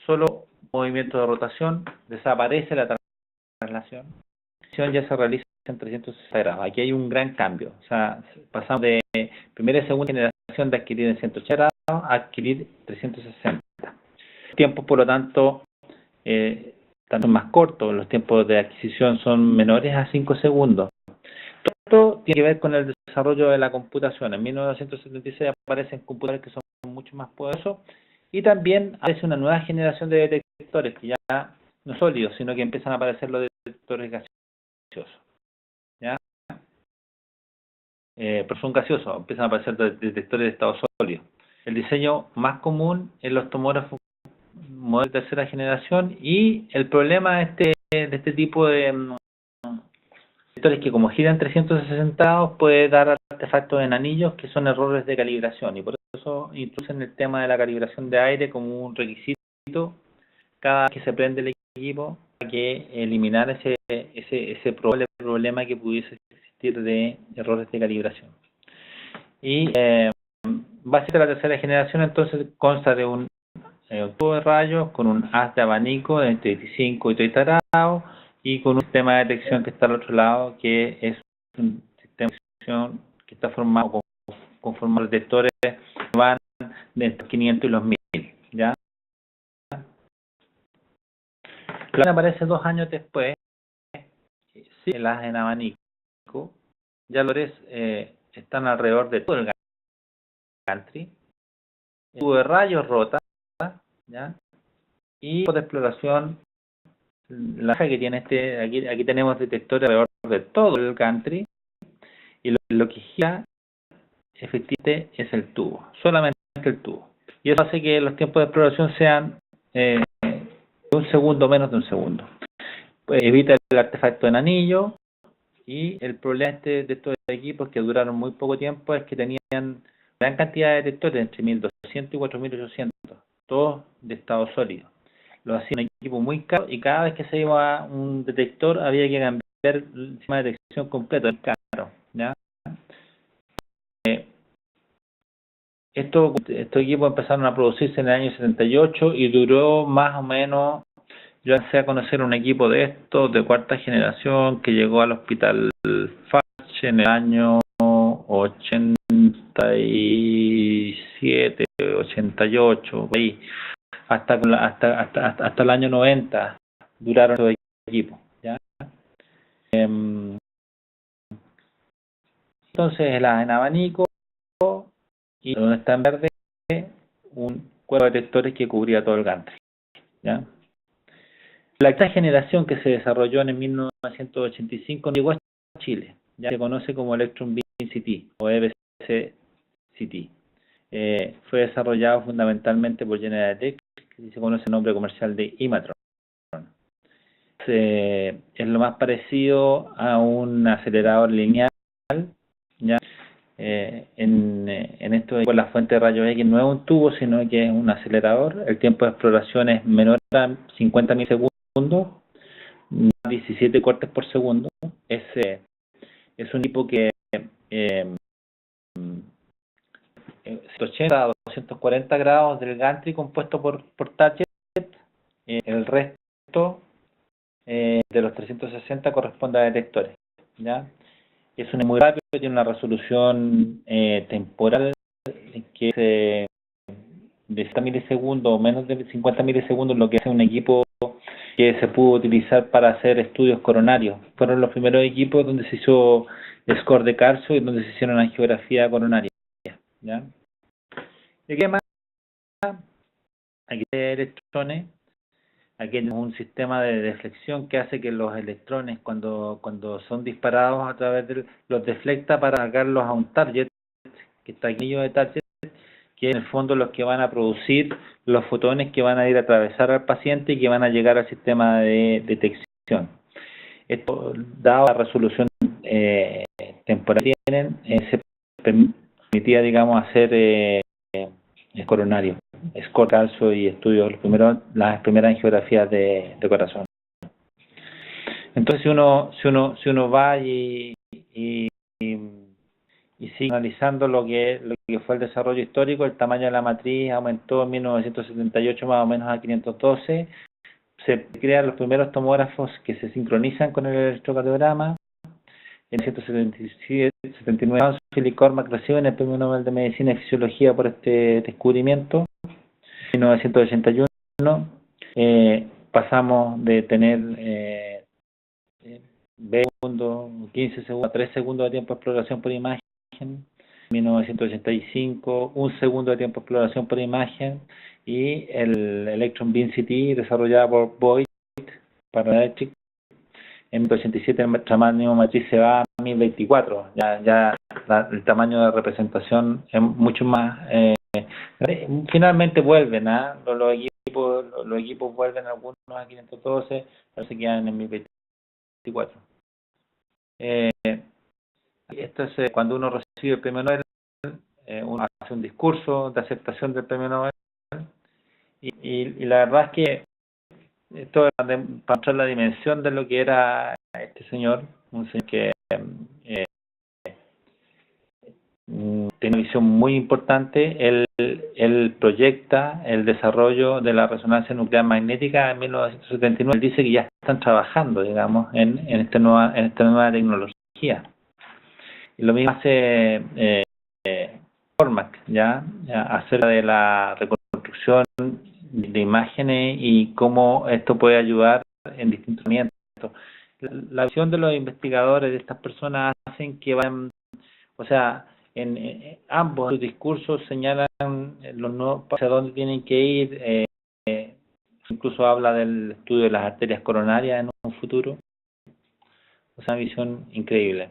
solo movimiento de rotación, desaparece la traslación, ya se realiza en 360 grados. Aquí hay un gran cambio, o sea, pasamos de primera y segunda generación de adquirir en 180 grados a adquirir 360. Los tiempos, por lo tanto, son más cortos, los tiempos de adquisición son menores a 5 segundos. Todo esto tiene que ver con el desarrollo de la computación. En 1976 aparecen computadores que son mucho más poderosos y también aparece una nueva generación de detectores que ya no sólidos, sino que empiezan a aparecer los detectores gaseosos. ¿Ya? Pero son gaseosos, empiezan a aparecer detectores de estado sólido. El diseño más común en los tomógrafos modelo de tercera generación, y el problema de este tipo de detectores que como giran 360 grados puede dar artefactos en anillos que son errores de calibración, y por eso introducen el tema de la calibración de aire como un requisito cada vez que se prende el equipo, para que eliminar ese problema que pudiese existir de errores de calibración. Y básicamente la tercera generación entonces consta de un tubo de rayos con un haz de abanico de 25 y 30 grados y con un sistema de detección que está al otro lado, que es un sistema de detección que está formado con detectores que van de entre 500 y los 1000, ¿ya? La aparece 2 años después, sí, el haz en abanico, ya los están alrededor de todo el gantry, el tubo de rayos rota, ¿ya? Y de exploración, la que tiene aquí tenemos detectores alrededor de todo el gantry, y lo que gira efectivamente es el tubo, solamente el tubo. Y eso hace que los tiempos de exploración sean de un segundo, menos de un segundo. Pues evita el artefacto en anillo, y el problema de estos equipos que duraron muy poco tiempo es que tenían gran cantidad de detectores, entre 1200 y 4800, todos de estado sólido. Lo hacía un equipo muy caro, y cada vez que se iba a un detector había que cambiar el sistema de detección completo, es caro, ¿ya? Estos equipos empezaron a producirse en el año 78 y duró más o menos, yo empecé a conocer un equipo de estos de cuarta generación que llegó al hospital Fach en el año 87, 88, ahí, hasta el año 90 duraron los equipos, ¿ya? Entonces la en abanico, y donde está en verde un cuerpo de detectores que cubría todo el gantry, ¿ya? La quinta generación, que se desarrolló en el 1985, llegó a Chile, ya se conoce como Electron Beam CT o EBC-CT. Fue desarrollado fundamentalmente por General Electric, que se conoce el nombre comercial de Imatron. Es lo más parecido a un acelerador lineal, ¿ya? En esto con la fuente de rayos X no es un tubo, sino que es un acelerador. El tiempo de exploración es menor a 50 milisegundos, 17 cortes por segundo. Es un equipo que 180 a 240 grados del gantry compuesto por target, el resto de los 360 corresponde a detectores, ¿ya? Es un muy rápido, tiene una resolución temporal que es de 60 milisegundos o menos de 50 milisegundos, lo que hace un equipo que se pudo utilizar para hacer estudios coronarios. Fueron los primeros equipos donde se hizo score de calcio y donde se hicieron angiografía coronaria, ¿ya? ¿De qué más? Aquí hay electrones. Aquí tenemos un sistema de deflexión que hace que los electrones, cuando son disparados a través de los deflecta para sacarlos a un target, que está aquí de target, que en el fondo los que van a producir los fotones que van a ir a atravesar al paciente y que van a llegar al sistema de detección. Esto, dado la resolución temporal que tienen, se permitía, digamos, hacer coronario, score calcio y estudios, las primeras angiografías de corazón. Entonces si uno va y sigue analizando lo que fue el desarrollo histórico, el tamaño de la matriz aumentó en 1978 más o menos a 512, se crean los primeros tomógrafos que se sincronizan con el electrocardiograma. En 1979 Philip Cormack recibe el Premio Nobel de Medicina y Fisiología por este descubrimiento. En 1981 pasamos de tener 20 segundos, 15 segundos, a 3 segundos de tiempo de exploración por imagen. En 1985, 1 segundo de tiempo de exploración por imagen, y el Electron Beam CT desarrollado por Boyd para Electric. En 1987 el tamaño matriz se va a 1024. Ya el tamaño de representación es mucho más. Finalmente vuelven, los equipos vuelven algunos a 512, pero se quedan en 1024. Esto es cuando uno recibe el premio Nobel, uno hace un discurso de aceptación del premio Nobel y la verdad es que esto para mostrar la dimensión de lo que era este señor, un señor que tiene una visión muy importante. Él proyecta el desarrollo de la resonancia nuclear magnética en 1979. Él dice que ya están trabajando, digamos, en esta nueva tecnología. Y lo mismo hace Cormac, acerca de la reconstrucción de imágenes y cómo esto puede ayudar en distintos momentos. La visión de los investigadores, de estas personas, hacen que vayan, o sea, en ambos sus discursos señalan hacia dónde tienen que ir, incluso habla del estudio de las arterias coronarias en un futuro. O sea, una visión increíble.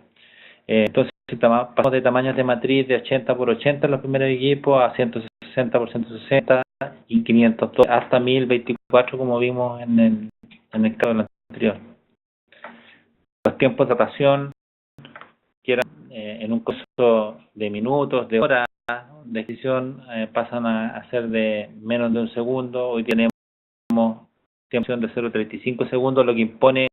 Entonces, pasamos de tamaños de matriz de 80 por 80 en los primeros equipos a 160 por 160 y 502 hasta 1024, como vimos en el caso anterior. Los tiempos de datación, que eran en un curso de minutos, de horas de decisión, pasan a ser de menos de un segundo. Hoy tenemos tiempo de 0,35 segundos, lo que impone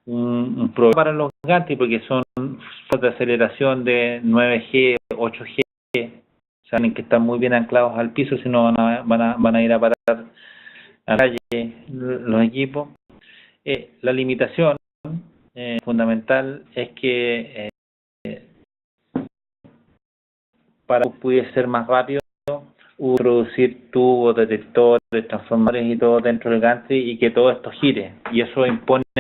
un problema para los Gantry, porque son de aceleración de 9G, 8G, o sea, tienen que estar muy bien anclados al piso, si no van a ir a parar a la calle los equipos. La limitación fundamental es que para que pudiese ser más rápido, hubo que producir tubos, detectores, transformadores y todo dentro del Gantry y que todo esto gire. Y eso impone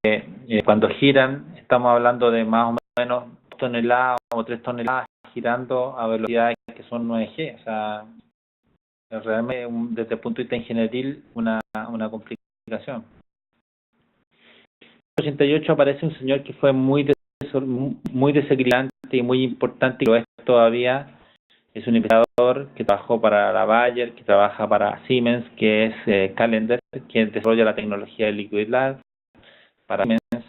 que cuando giran, estamos hablando de más o menos 2 toneladas o 3 toneladas girando a velocidades que son 9G. O sea, realmente desde el punto de vista ingenieril una complicación. En 1988 aparece un señor que fue muy desequilibrante y muy importante, y lo es todavía. Es un investigador que trabajó para la Bayer, que trabaja para Siemens, que es Callender, que desarrolla la tecnología de Liquid Lab. Para Siemens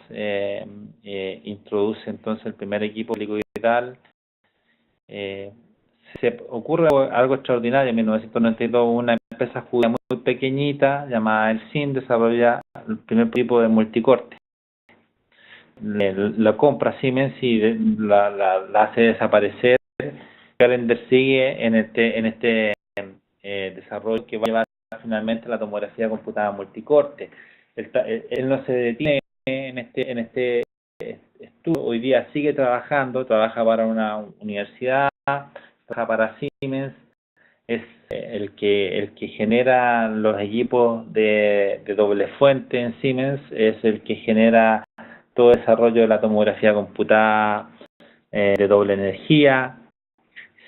introduce entonces el primer equipo Liquid Lab. Se ocurre algo extraordinario. En 1992 una empresa judía muy pequeñita llamada Elsin desarrolla el primer tipo de multicorte. La compra Siemens y la hace desaparecer. Callender sigue en este desarrollo que va a llevar finalmente a la tomografía computada multicorte. Él no se detiene en este estudio. Hoy día sigue trabajando, trabaja para una universidad, trabaja para Siemens, es el que genera los equipos de doble fuente en Siemens, es el que genera todo el desarrollo de la tomografía computada de doble energía.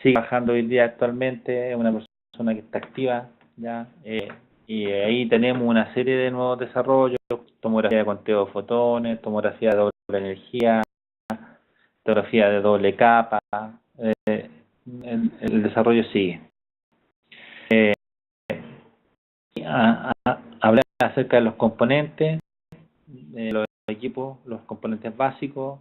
Sigue trabajando hoy día actualmente, es una persona que está activa ya, y ahí tenemos una serie de nuevos desarrollos: tomografía de conteo de fotones, tomografía de doble energía, tomografía de doble capa. El desarrollo sigue. Hablar acerca de los componentes de los equipos, los componentes básicos,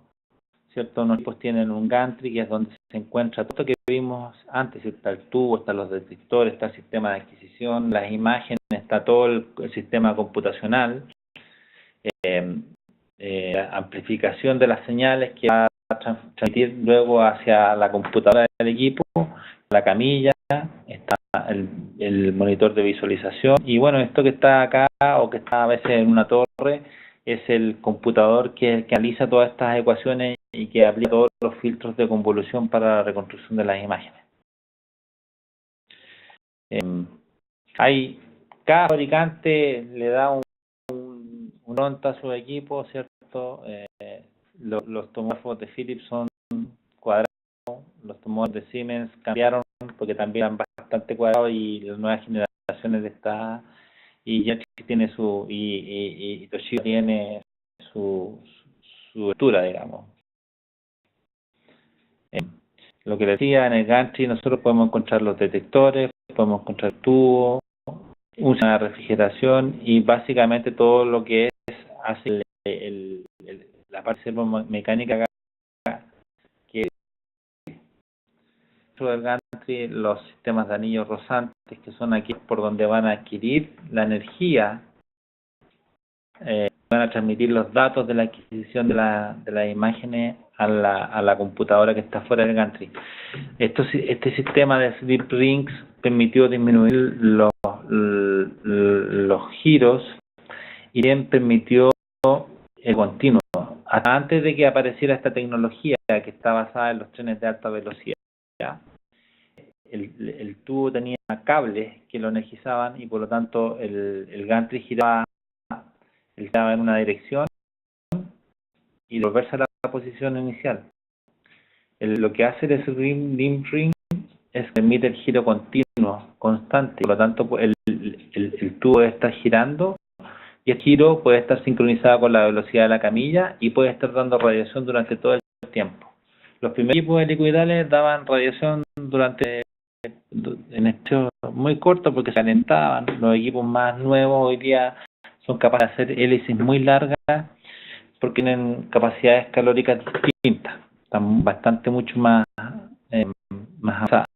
¿cierto? Los equipos tienen un gantry, que es donde se encuentra todo lo que vimos antes: está el tubo, están los detectores, está el sistema de adquisición, las imágenes, está todo el sistema computacional, amplificación de las señales que va a transmitir luego hacia la computadora del equipo, la camilla, está el monitor de visualización, y bueno, esto que está acá o que está a veces en una torre es el computador que analiza todas estas ecuaciones y que aplica todos los filtros de convolución para la reconstrucción de las imágenes. Cada fabricante le da un onta a su equipo, ¿cierto? Los tomógrafos de Philips son cuadrados, los tomógrafos de Siemens cambiaron porque también eran bastante cuadrados, y las nuevas generaciones de y ya tiene y Toshiba tiene su estructura, digamos. Lo que le decía, en el gantry nosotros podemos encontrar los detectores, podemos encontrar tubos, una refrigeración y básicamente todo lo que hace la parte servomecánica que del gantry, los sistemas de anillos rosantes, que son aquí por donde van a adquirir la energía, van a transmitir los datos de la adquisición de las imágenes a la computadora que está fuera del gantry. Este sistema de sleep rings permitió disminuir los giros y bien permitió el continuo. Hasta antes de que apareciera esta tecnología que está basada en los trenes de alta velocidad, el tubo tenía cables que lo energizaban y por lo tanto el gantry giraba en una dirección y volverse a la posición inicial. Lo que hace el sleep ring es que permite el giro continuo, constante, por lo tanto el tubo está girando y el giro puede estar sincronizado con la velocidad de la camilla y puede estar dando radiación durante todo el tiempo. Los primeros equipos helicoidales daban radiación en estos muy cortos porque se calentaban. Los equipos más nuevos hoy día son capaces de hacer hélices muy largas porque tienen capacidades calóricas distintas, están mucho más avanzadas.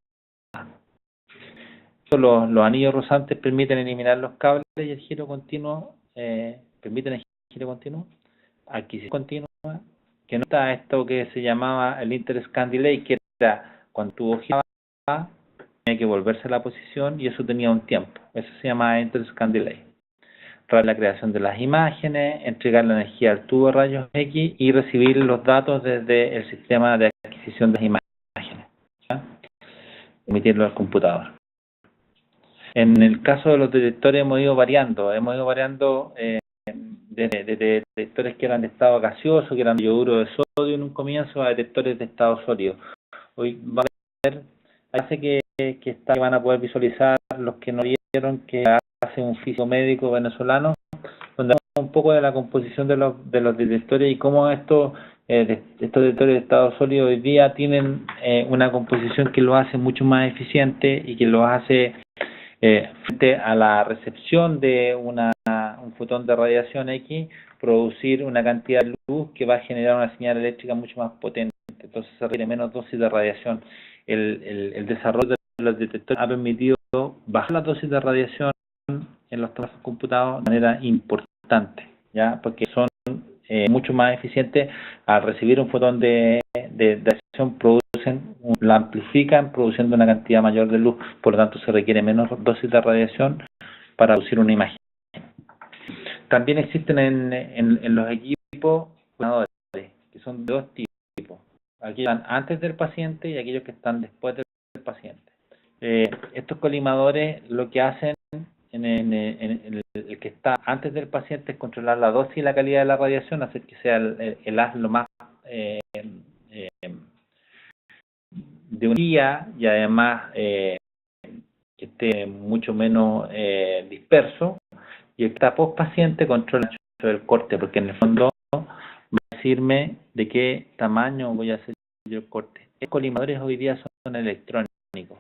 Los anillos rosantes permiten eliminar los cables y el giro continuo, permiten el giro continuo, adquisición continua, que no está esto que se llamaba el interscan delay, que era cuando tu giraba tenía que volverse a la posición y eso tenía un tiempo. Eso se llama interscan delay. Para la creación de las imágenes, entregar la energía al tubo de rayos X y recibir los datos desde el sistema de adquisición de las imágenes, ¿ya? Emitirlo al computador. En el caso de los detectores hemos ido variando desde detectores que eran de estado gaseoso, que eran de yoduro de sodio en un comienzo, a detectores de estado sólido. Hoy van a ver, hace que van a poder visualizar los que no vieron, que hace un físico médico venezolano, donde habla un poco de la composición de los detectores y cómo estos detectores de estado sólido hoy día tienen una composición que los hace mucho más eficiente y que los hace frente a la recepción de un fotón de radiación X, producir una cantidad de luz que va a generar una señal eléctrica mucho más potente. Entonces se requiere menos dosis de radiación. El desarrollo de los detectores ha permitido bajar la dosis de radiación en los trabajos computados de manera importante, ¿ya? Porque son mucho más eficientes al recibir un fotón de radiación, la amplifican produciendo una cantidad mayor de luz, por lo tanto se requiere menos dosis de radiación para producir una imagen. También existen en los equipos colimadores, que son de dos tipos. Aquí están antes del paciente y aquellos que están después del paciente. Estos colimadores lo que hacen en el que está antes del paciente es controlar la dosis y la calidad de la radiación, hacer que sea el haz lo más de un día y además que esté mucho menos disperso, y el que está post paciente controla el corte, porque en el fondo va a decirme de qué tamaño voy a hacer yo el corte. Los colimadores hoy día son electrónicos.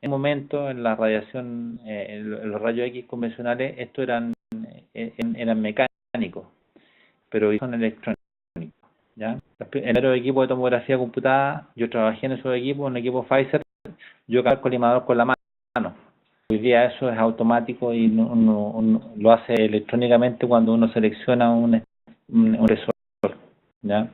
En un momento, en la radiación, en los rayos X convencionales, estos eran mecánicos, pero hoy son electrónicos, ¿ya? El primer equipo de tomografía computada, yo trabajé en esos equipos, en el equipo Pfizer, yo cargo el colimador con la mano. Hoy día eso es automático y uno lo hace electrónicamente cuando uno selecciona un sensor, ¿ya?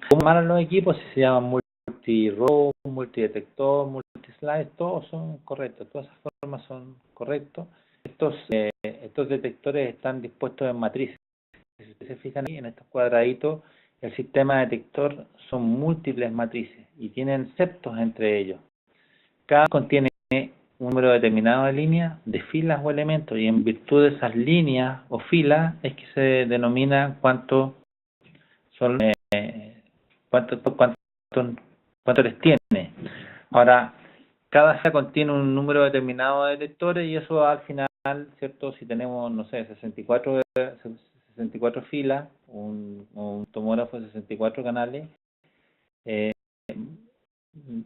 ¿Cómo llaman los equipos? Si se llaman multi-row, multidetector, multislide, todos son correctos, todas esas formas son correctos. Estos detectores están dispuestos en matrices. Si ustedes se fijan ahí en estos cuadraditos, el sistema detector son múltiples matrices y tienen septos entre ellos. Cada contiene un número determinado de líneas, de filas o elementos, y en virtud de esas líneas o filas es que se denomina cuánto les tiene. Ahora, cada célula contiene un número determinado de detectores y eso al final, ¿cierto? Si tenemos, no sé, 64 filas, un tomógrafo de 64 canales,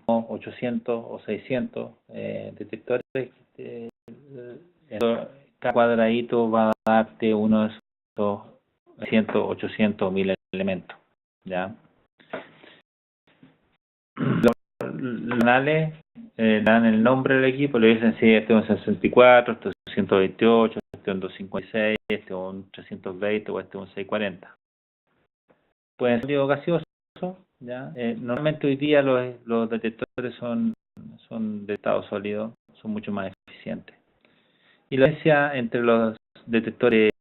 800 o 600 detectores, cada cuadradito va a darte uno de esos 100, 800 o 1000 elementos, ¿ya? Los canales dan el nombre del equipo, le dicen si este es un 64, este es un 128, este es un 256, este es un 320 o este es un 640. Pueden ser líquido gaseoso, ¿ya? Normalmente hoy día los detectores son de estado sólido, son mucho más eficientes. Y la diferencia entre los detectores,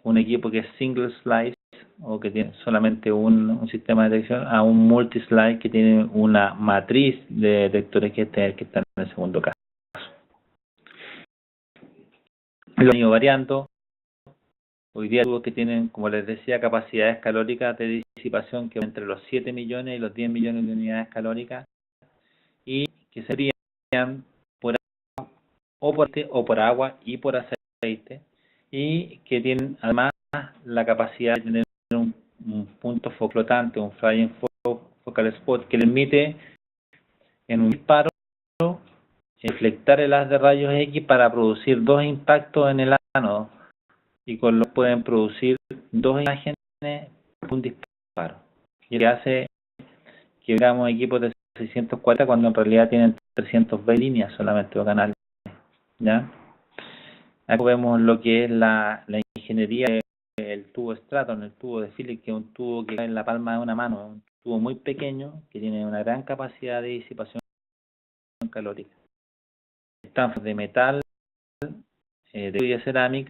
un equipo que es single slice o que tiene solamente un sistema de detección, a un multi-slice que tiene una matriz de detectores que están en el segundo caso. Lo han ido variando. Hoy día tubos que tienen, como les decía, capacidades calóricas de disipación que van entre los 7 millones y los 10 millones de unidades calóricas y que se frían por agua o por agua y por aceite y que tienen además la capacidad de tener un punto flotante, un flying focal spot que le permite en un disparo deflectar el haz de rayos X para producir dos impactos en el ánodo y con lo pueden producir dos imágenes un disparo. Y que hace que veamos equipos de 640 cuando en realidad tienen 320 líneas solamente o canales, ¿ya? Aquí vemos lo que es la ingeniería del tubo Straton, el tubo de Philips, que es un tubo que cae en la palma de una mano, un tubo muy pequeño que tiene una gran capacidad de disipación calórica. Están de metal, de cerámica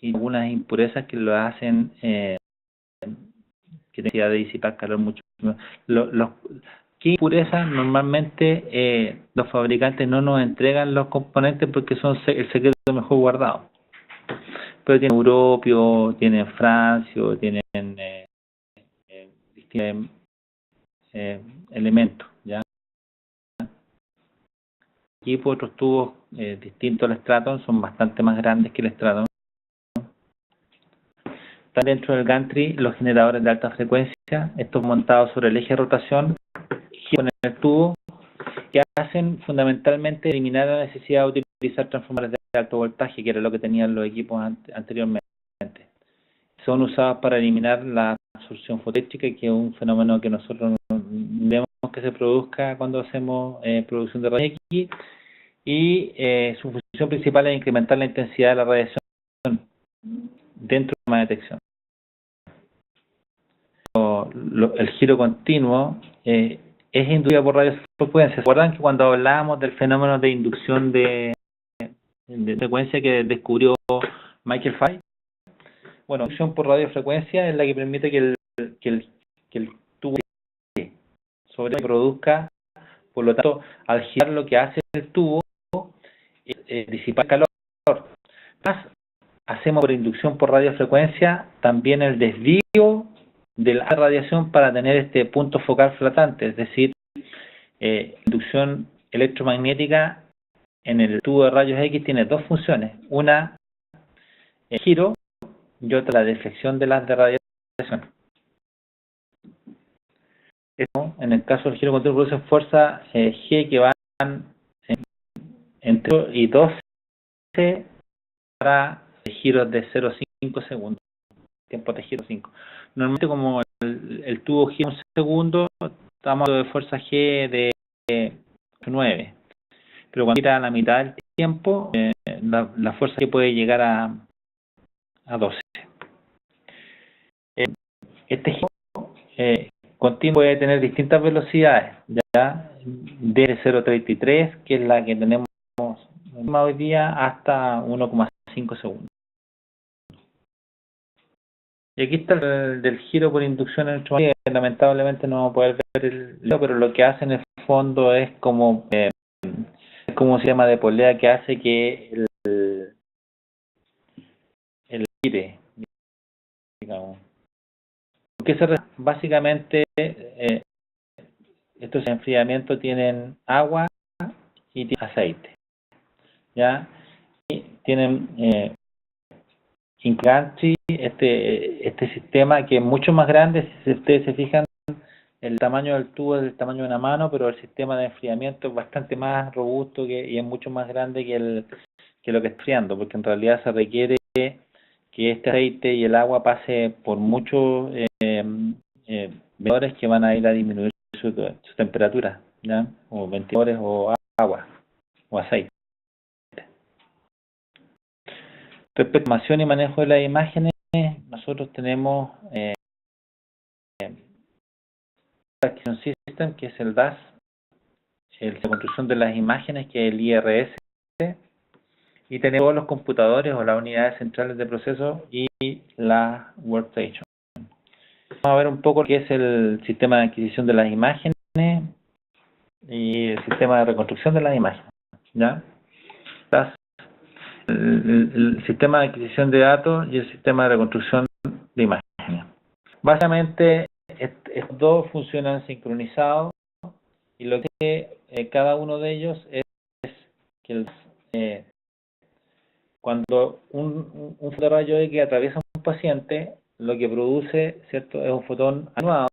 y algunas impurezas que lo hacen que tenga de disipar calor mucho. ¿Qué impurezas? Normalmente los fabricantes no nos entregan los componentes porque son el secreto mejor guardado. Pero tienen europio, tienen francio, tienen distintos elementos, ¿ya? Y por otros tubos distintos al Straton son bastante más grandes que el Straton. Están dentro del gantry los generadores de alta frecuencia, estos montados sobre el eje de rotación, giran en el tubo, que hacen fundamentalmente eliminar la necesidad de utilizar transformadores de alto voltaje, que era lo que tenían los equipos anteriormente. Son usados para eliminar la absorción fotoeléctrica, que es un fenómeno que nosotros vemos que se produzca cuando hacemos producción de rayos X, y su función principal es incrementar la intensidad de la radiación dentro de una detección. El giro continuo es inducido por radiofrecuencia. ¿Se acuerdan que cuando hablábamos del fenómeno de inducción de frecuencia que descubrió Michael Fay? Bueno, inducción por radiofrecuencia es la que permite que el tubo sobre produzca, por lo tanto, al girar lo que hace el tubo es disipar calor. Más hacemos por inducción por radiofrecuencia también el desvío de la radiación para tener este punto focal flotante, es decir, inducción electromagnética en el tubo de rayos X tiene dos funciones, una el giro y otra la deflexión de las de radiación. Esto, en el caso del giro continuo, produce fuerza G que van entre 0 y 12 para giros de 0,5 segundos, tiempo de giro 5. Normalmente como el tubo gira un segundo, estamos hablando de fuerza G de 9. Pero cuando gira a la mitad del tiempo, la fuerza G puede llegar a 12. Este giro continuo puede tener distintas velocidades, ya desde 0,33, que es la que tenemos hoy día, hasta 1,5 segundos. Y aquí está el del giro por inducción electromagnética. Lamentablemente no vamos a poder ver el video, pero lo que hace en el fondo es como un sistema de polea que hace que el gire, digamos. Porque básicamente estos enfriamientos tienen agua y tienen aceite. ¿Ya? Y tienen Incantry, este sistema que es mucho más grande, si ustedes se fijan, el tamaño del tubo es del tamaño de una mano, pero el sistema de enfriamiento es bastante más robusto y es mucho más grande que lo que está enfriando, porque en realidad se requiere que este aceite y el agua pase por muchos ventiladores que van a ir a disminuir su temperatura, ¿ya? O ventiladores o agua o aceite. Respecto a información y manejo de las imágenes, nosotros tenemos Acquisition System, que es el DAS, el de construcción de las imágenes, que es el IRS, y tenemos todos los computadores o las unidades centrales de proceso y la workstation. Vamos a ver un poco lo que es el sistema de adquisición de las imágenes y el sistema de reconstrucción de las imágenes. ¿Ya? El sistema de adquisición de datos y el sistema de reconstrucción de imágenes. Básicamente, estos dos funcionan sincronizados y lo que cada uno de ellos es que cuando un fotón de rayo X atraviesa un paciente, lo que produce, ¿cierto?, es un fotón atenuado.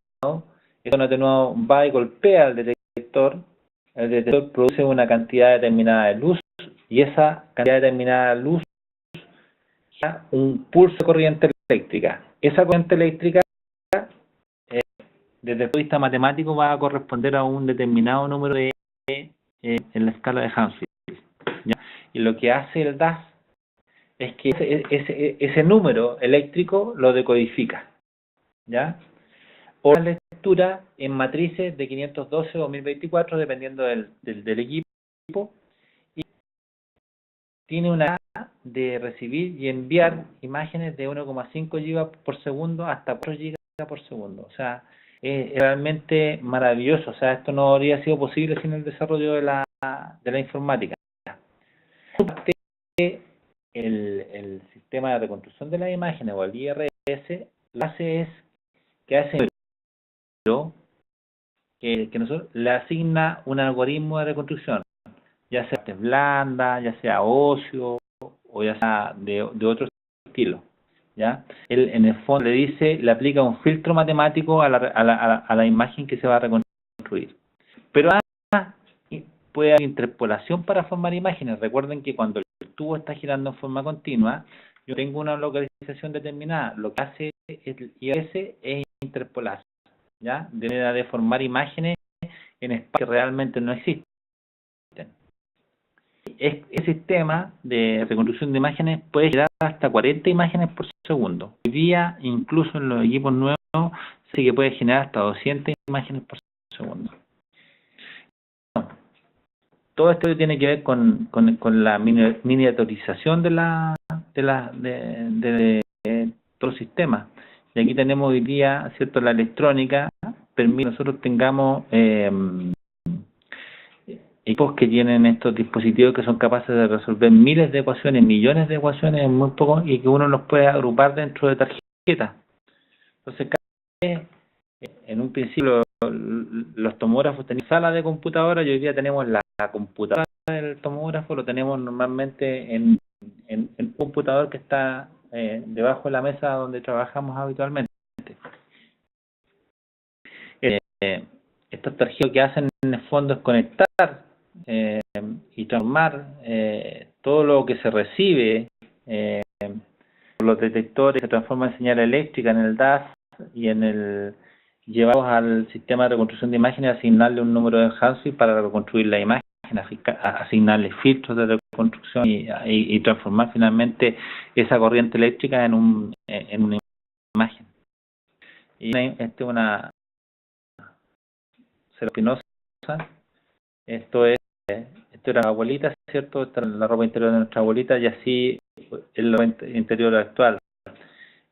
Ese atenuado va y golpea al detector. El detector produce una cantidad determinada de luz y esa cantidad determinada de luz genera un pulso de corriente eléctrica. Esa corriente eléctrica, desde el punto de vista matemático, va a corresponder a un determinado número en la escala de Hounsfield, ¿ya? Y lo que hace el DAS es que ese número eléctrico lo decodifica, ¿ya? O la lectura en matrices de 512 o 1024, dependiendo del equipo, y tiene una de recibir y enviar imágenes de 1,5 GB por segundo hasta 4 GB por segundo. O sea, es realmente maravilloso. O sea, esto no habría sido posible sin el desarrollo de la informática. El sistema de reconstrucción de las imágenes o el IRS lo que hace es que hace que nosotros le asigna un algoritmo de reconstrucción, ya sea blanda, ya sea óseo o ya sea de otro estilo, ¿ya? Él en el fondo le aplica un filtro matemático a la imagen que se va a reconstruir. Pero además puede haber interpolación para formar imágenes. Recuerden que cuando el tubo está girando en forma continua, yo tengo una localización determinada. Lo que hace el IRS es interpolar, ¿ya? De manera de formar imágenes en espacios que realmente no existen. Este sistema de reconstrucción de imágenes puede generar hasta 40 imágenes por segundo. Hoy día, incluso en los equipos nuevos, sé que puede generar hasta 200 imágenes por segundo. Todo esto tiene que ver con la miniaturización de todo el sistema. Y aquí tenemos hoy día, ¿cierto?, la electrónica permite que nosotros tengamos equipos que tienen estos dispositivos que son capaces de resolver miles de ecuaciones, millones de ecuaciones en muy poco, y que uno los puede agrupar dentro de tarjetas. Entonces, en un principio los tomógrafos tenían sala de computadora y hoy día tenemos la computadora del tomógrafo, lo tenemos normalmente en un computador que está debajo de la mesa donde trabajamos habitualmente. Estos tarjetas lo que hacen en el fondo es conectar y transformar todo lo que se recibe por los detectores, se transforma en señal eléctrica en el DAS y llevamos al sistema de reconstrucción de imágenes, asignarle un número de Hounsfield para reconstruir la imagen, asignarle filtros de reconstrucción y transformar finalmente esa corriente eléctrica en una imagen. Y esta es una espinosa. Esto era la abuelita, ¿cierto? Esta es la ropa interior de nuestra abuelita y así es la ropa interior actual.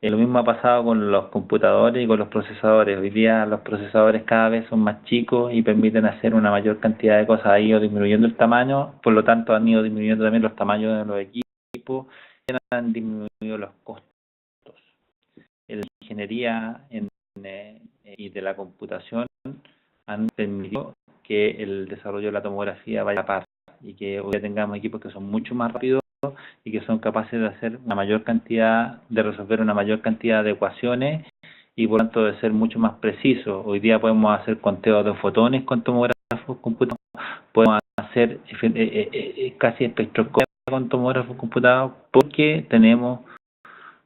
Lo mismo ha pasado con los computadores y con los procesadores. Hoy día los procesadores cada vez son más chicos y permiten hacer una mayor cantidad de cosas. Ha ido disminuyendo el tamaño, por lo tanto han ido disminuyendo también los tamaños de los equipos y han disminuido los costos. La ingeniería y de la computación han permitido que el desarrollo de la tomografía vaya a par. y que hoy tengamos equipos que son mucho más rápidos y que son capaces de hacer una mayor cantidad, de resolver una mayor cantidad de ecuaciones y por lo tanto de ser mucho más precisos. Hoy día podemos hacer conteos de fotones con tomógrafos computados, podemos hacer casi espectroscopia con tomógrafos computados porque tenemos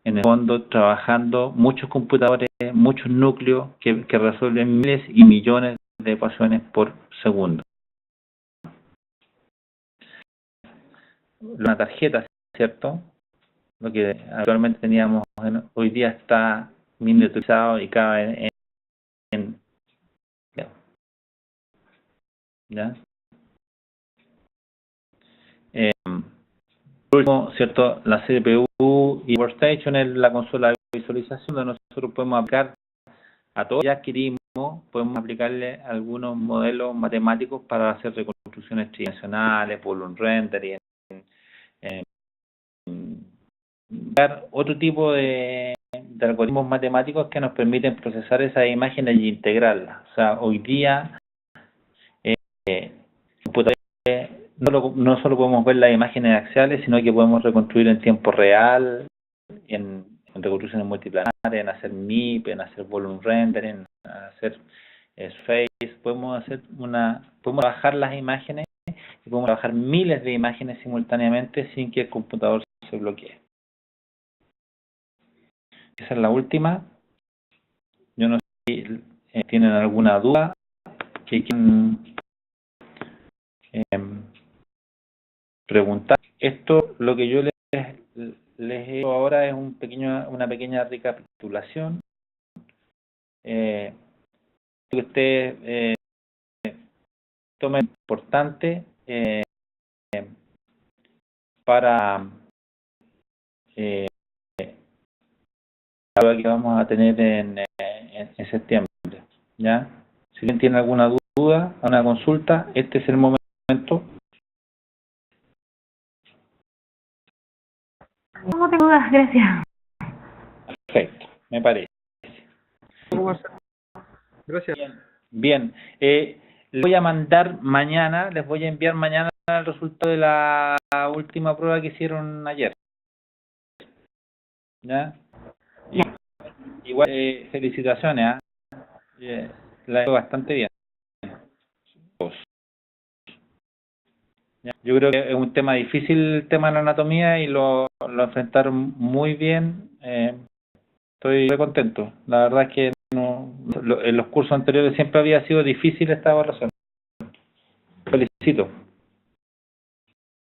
en el fondo trabajando muchos computadores, muchos núcleos que resuelven miles y millones de ecuaciones por segundo. Una tarjeta, ¿cierto? Lo que actualmente teníamos, hoy día está miniaturizado y cabe en ¿ya? Por último, ¿cierto? La CPU y Workstation es la consola de visualización donde nosotros podemos aplicar a todos. Ya adquirimos, podemos aplicarle algunos modelos matemáticos para hacer reconstrucciones tridimensionales, volume rendering, dar otro tipo de algoritmos matemáticos que nos permiten procesar esas imágenes y integrarlas. O sea, hoy día no solo podemos ver las imágenes axiales, sino que podemos reconstruir en tiempo real, en reconstrucciones multiplanares, en hacer MIP, en hacer volume rendering, en hacer face. Podemos trabajar las imágenes y podemos trabajar miles de imágenes simultáneamente sin que el computador se bloquee. Esa es la última. Yo no sé si tienen alguna duda que quieran preguntar. Esto, lo que yo les he hecho ahora es una pequeña recapitulación. Que ustedes tomen importante para la prueba que vamos a tener en septiembre. ¿Ya? Si alguien tiene alguna duda, una consulta, este es el momento. No tengo dudas, gracias. Perfecto, me parece. Gracias. Bien. Les voy a mandar mañana, les voy a enviar mañana el resultado de la última prueba que hicieron ayer. ¿Ya? Igual, felicitaciones, la he hecho bastante bien. Yo creo que es un tema difícil el tema de la anatomía y lo enfrentaron muy bien. Estoy muy contento. La verdad es que en los cursos anteriores siempre había sido difícil esta evaluación. Felicito.